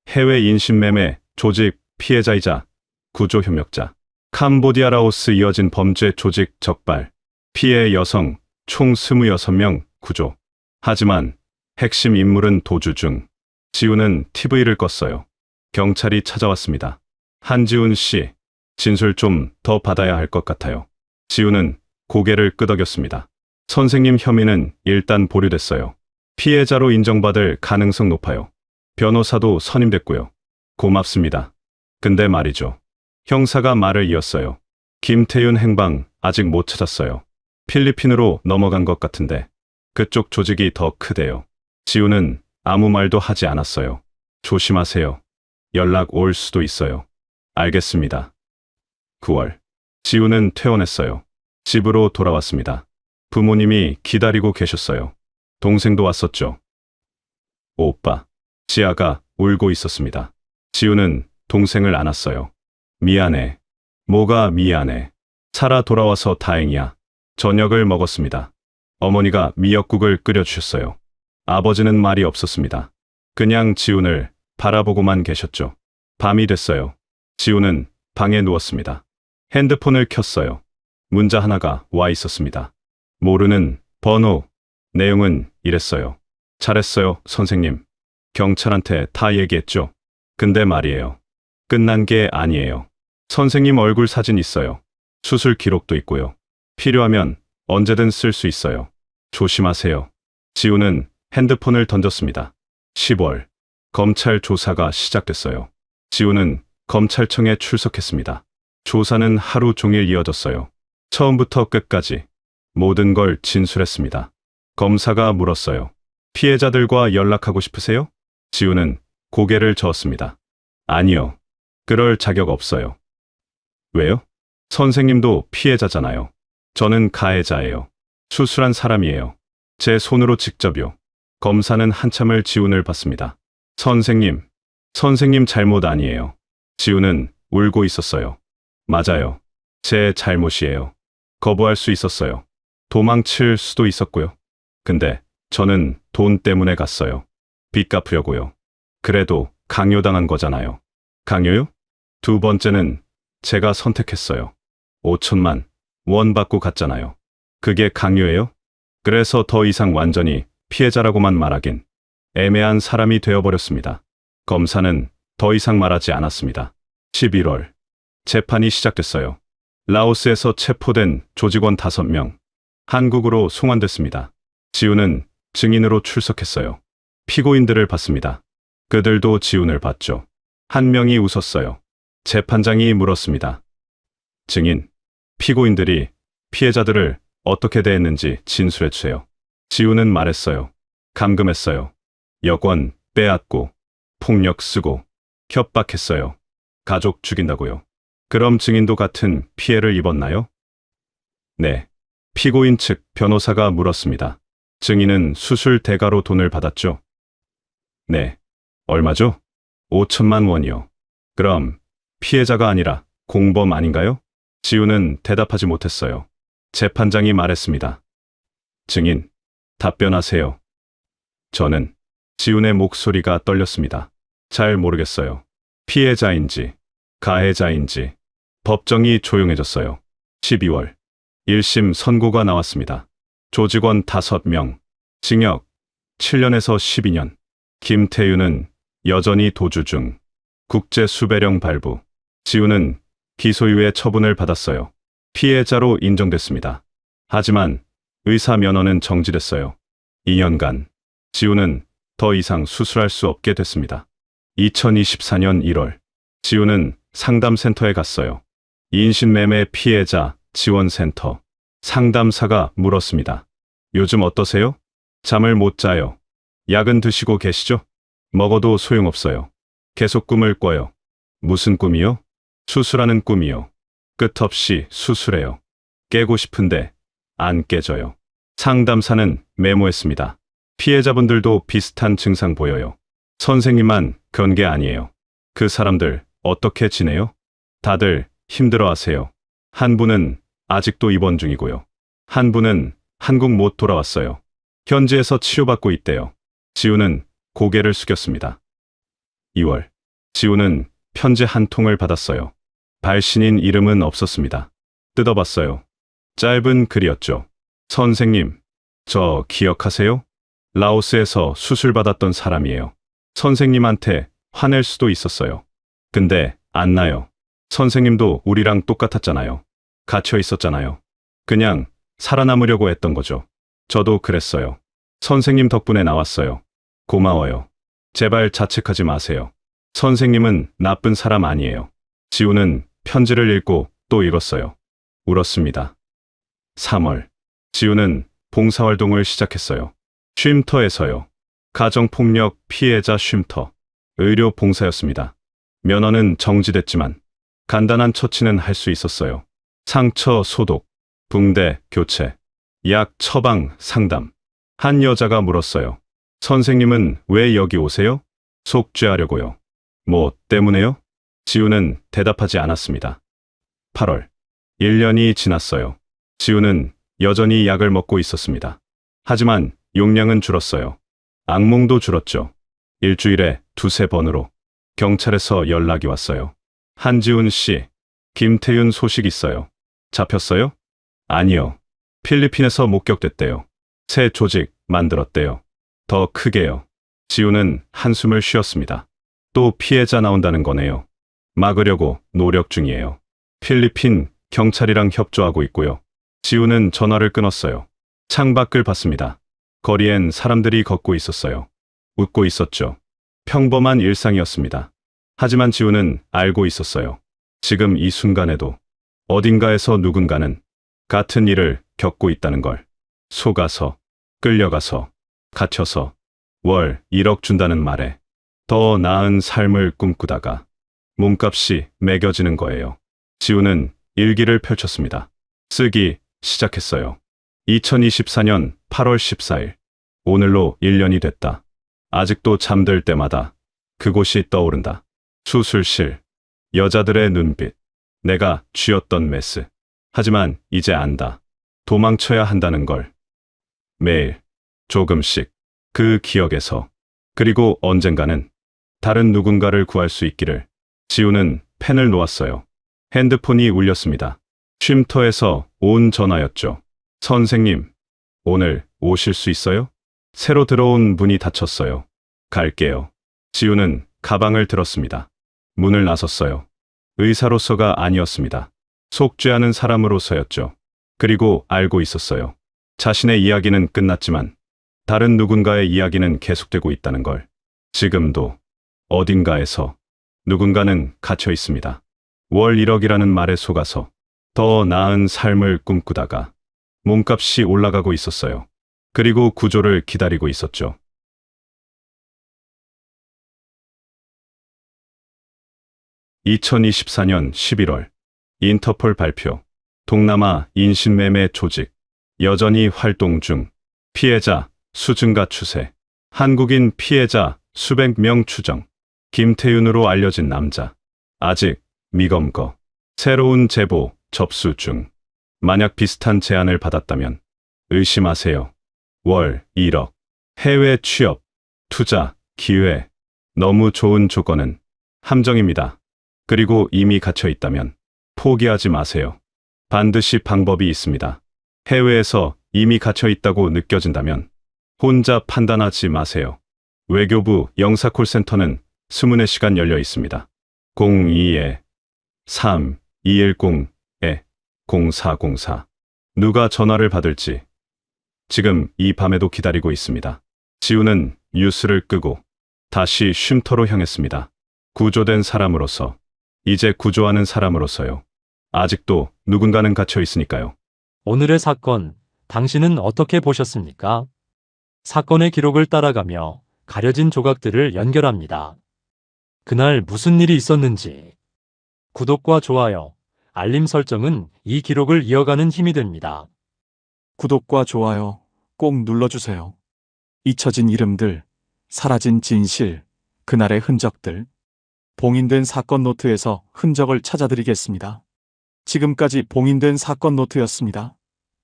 B: 해외 인신매매 조직 피해자이자 구조 협력자, 캄보디아 라오스 이어진 범죄 조직 적발, 피해 여성 총 26명 구조. 하지만 핵심 인물은 도주 중. 지훈은 TV를 껐어요. 경찰이 찾아왔습니다. 한지훈 씨, 진술 좀 더 받아야 할 것 같아요. 지훈은 고개를 끄덕였습니다. 선생님 혐의는 일단 보류됐어요. 피해자로 인정받을 가능성 높아요. 변호사도 선임됐고요. 고맙습니다. 근데 말이죠. 형사가 말을 이었어요. 김태윤 행방 아직 못 찾았어요. 필리핀으로 넘어간 것 같은데 그쪽 조직이 더 크대요. 지훈은 아무 말도 하지 않았어요. 조심하세요. 연락 올 수도 있어요. 알겠습니다. 9월. 지훈은 퇴원했어요. 집으로 돌아왔습니다. 부모님이 기다리고 계셨어요. 동생도 왔었죠. 오빠. 지아가 울고 있었습니다. 지훈은 동생을 안았어요. 미안해. 뭐가 미안해. 살아 돌아와서 다행이야. 저녁을 먹었습니다. 어머니가 미역국을 끓여주셨어요. 아버지는 말이 없었습니다. 그냥 지훈을 바라보고만 계셨죠. 밤이 됐어요. 지훈은 방에 누웠습니다. 핸드폰을 켰어요. 문자 하나가 와 있었습니다. 모르는 번호. 내용은 이랬어요. 잘했어요, 선생님. 경찰한테 다 얘기했죠. 근데 말이에요. 끝난 게 아니에요. 선생님 얼굴 사진 있어요. 수술 기록도 있고요. 필요하면 언제든 쓸 수 있어요. 조심하세요. 지훈은 핸드폰을 던졌습니다. 10월. 검찰 조사가 시작됐어요. 지훈은 검찰청에 출석했습니다. 조사는 하루 종일 이어졌어요. 처음부터 끝까지 모든 걸 진술했습니다. 검사가 물었어요. 피해자들과 연락하고 싶으세요? 지훈은 고개를 저었습니다. 아니요. 그럴 자격 없어요. 왜요? 선생님도 피해자잖아요. 저는 가해자예요. 수술한 사람이에요. 제 손으로 직접요. 검사는 한참을 지훈을 봤습니다. 선생님 잘못 아니에요. 지훈은 울고 있었어요. 맞아요. 제 잘못이에요. 거부할 수 있었어요. 도망칠 수도 있었고요. 근데 저는 돈 때문에 갔어요. 빚 갚으려고요. 그래도 강요당한 거잖아요. 강요요? 두 번째는 제가 선택했어요. 5천만 원 받고 갔잖아요. 그게 강요예요? 그래서 더 이상 완전히 피해자라고만 말하긴 애매한 사람이 되어버렸습니다. 검사는 더 이상 말하지 않았습니다. 11월. 재판이 시작됐어요. 라오스에서 체포된 조직원 5명. 한국으로 송환됐습니다. 지훈은 증인으로 출석했어요. 피고인들을 봤습니다. 그들도 지훈을 봤죠. 한 명이 웃었어요. 재판장이 물었습니다. 증인, 피고인들이 피해자들을 어떻게 대했는지 진술해주세요. 지훈은 말했어요. 감금했어요. 여권 빼앗고, 폭력 쓰고, 협박했어요. 가족 죽인다고요. 그럼 증인도 같은 피해를 입었나요? 네. 피고인 측 변호사가 물었습니다. 증인은 수술 대가로 돈을 받았죠? 네. 얼마죠? 5천만 원이요. 그럼 피해자가 아니라 공범 아닌가요? 지훈은 대답하지 못했어요. 재판장이 말했습니다. 증인, 답변하세요. 저는 지훈의 목소리가 떨렸습니다. 잘 모르겠어요. 피해자인지 가해자인지. 법정이 조용해졌어요. 12월 1심 선고가 나왔습니다. 조직원 5명, 징역 7년에서 12년. 김태윤은 여전히 도주 중. 국제 수배령 발부. 지우는 기소유예 처분을 받았어요. 피해자로 인정됐습니다. 하지만 의사 면허는 정지됐어요. 2년간 지우는 더 이상 수술할 수 없게 됐습니다. 2024년 1월 지우는 상담센터에 갔어요. 인신매매 피해자 지원센터. 상담사가 물었습니다. 요즘 어떠세요? 잠을 못 자요. 약은 드시고 계시죠? 먹어도 소용없어요. 계속 꿈을 꿔요. 무슨 꿈이요? 수술하는 꿈이요. 끝없이 수술해요. 깨고 싶은데 안 깨져요. 상담사는 메모했습니다. 피해자분들도 비슷한 증상 보여요. 선생님만 그런 게 아니에요. 그 사람들 어떻게 지내요? 다들 힘들어하세요. 한 분은 아직도 입원 중이고요. 한 분은 한국 못 돌아왔어요. 현지에서 치료받고 있대요. 지우는 고개를 숙였습니다. 2월 지우는 편지 한 통을 받았어요. 발신인 이름은 없었습니다. 뜯어봤어요. 짧은 글이었죠. 선생님, 저 기억하세요? 라오스에서 수술받았던 사람이에요. 선생님한테 화낼 수도 있었어요. 근데 안 나요. 선생님도 우리랑 똑같았잖아요. 갇혀 있었잖아요. 그냥 살아남으려고 했던 거죠. 저도 그랬어요. 선생님 덕분에 나왔어요. 고마워요. 제발 자책하지 마세요. 선생님은 나쁜 사람 아니에요. 지우는 편지를 읽고 또 읽었어요. 울었습니다. 3월 지우는 봉사활동을 시작했어요. 쉼터에서요. 가정폭력 피해자 쉼터. 의료 봉사였습니다. 면허는 정지됐지만 간단한 처치는 할 수 있었어요. 상처 소독, 붕대 교체, 약 처방 상담. 한 여자가 물었어요. 선생님은 왜 여기 오세요? 속죄하려고요. 뭐 때문에요? 지우는 대답하지 않았습니다. 8월 1년이 지났어요. 지우는 여전히 약을 먹고 있었습니다. 하지만 용량은 줄었어요. 악몽도 줄었죠. 일주일에 2~3번으로 경찰에서 연락이 왔어요. 한지훈 씨, 김태윤 소식 있어요. 잡혔어요? 아니요. 필리핀에서 목격됐대요. 새 조직 만들었대요. 더 크게요. 지우는 한숨을 쉬었습니다. 또 피해자 나온다는 거네요. 막으려고 노력 중이에요. 필리핀 경찰이랑 협조하고 있고요. 지우는 전화를 끊었어요. 창밖을 봤습니다. 거리엔 사람들이 걷고 있었어요. 웃고 있었죠. 평범한 일상이었습니다. 하지만 지우는 알고 있었어요. 지금 이 순간에도 어딘가에서 누군가는 같은 일을 겪고 있다는 걸. 속아서, 끌려가서, 갇혀서 월 1억 준다는 말에 더 나은 삶을 꿈꾸다가 몸값이 매겨지는 거예요. 지우는 일기를 펼쳤습니다. 쓰기 시작했어요. 2024년 8월 14일. 오늘로 1년이 됐다. 아직도 잠들 때마다 그곳이 떠오른다. 수술실. 여자들의 눈빛. 내가 쥐었던 메스. 하지만 이제 안다. 도망쳐야 한다는 걸. 매일 조금씩 그 기억에서. 그리고 언젠가는 다른 누군가를 구할 수 있기를. 지우는 펜을 놓았어요. 핸드폰이 울렸습니다. 쉼터에서 온 전화였죠. 선생님, 오늘 오실 수 있어요? 새로 들어온 분이 다쳤어요. 갈게요. 지우는 가방을 들었습니다. 문을 나섰어요. 의사로서가 아니었습니다. 속죄하는 사람으로서였죠. 그리고 알고 있었어요. 자신의 이야기는 끝났지만 다른 누군가의 이야기는 계속되고 있다는 걸. 지금도 어딘가에서 누군가는 갇혀 있습니다. 월 1억이라는 말에 속아서 더 나은 삶을 꿈꾸다가 몸값이 올라가고 있었어요. 그리고 구조를 기다리고 있었죠. (2024년 11월) 인터폴 발표. 동남아 인신매매 조직 여전히 활동 중. 피해자 수증가 추세. 한국인 피해자 수백 명 추정. 김태윤으로 알려진 남자. 아직 미검거. 새로운 제보 접수 중. 만약 비슷한 제안을 받았다면 의심하세요. 월 1억. 해외 취업. 투자 기회. 너무 좋은 조건은 함정입니다. 그리고 이미 갇혀 있다면 포기하지 마세요. 반드시 방법이 있습니다. 해외에서 이미 갇혀 있다고 느껴진다면 혼자 판단하지 마세요. 외교부 영사콜센터는 24시간 열려 있습니다. 02-3-210-0404. 누가 전화를 받을지 지금 이 밤에도 기다리고 있습니다. 지우는 뉴스를 끄고 다시 쉼터로 향했습니다. 구조된 사람으로서, 이제 구조하는 사람으로서요. 아직도 누군가는 갇혀 있으니까요.
C: 오늘의 사건, 당신은 어떻게 보셨습니까? 사건의 기록을 따라가며 가려진 조각들을 연결합니다. 그날 무슨 일이 있었는지. 구독과 좋아요, 알림 설정은 이 기록을 이어가는 힘이 됩니다.
D: 구독과 좋아요 꼭 눌러주세요. 잊혀진 이름들, 사라진 진실, 그날의 흔적들. 봉인된 사건 노트에서 흔적을 찾아드리겠습니다. 지금까지 봉인된 사건 노트였습니다.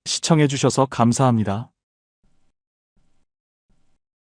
D: 시청해주셔서 감사합니다.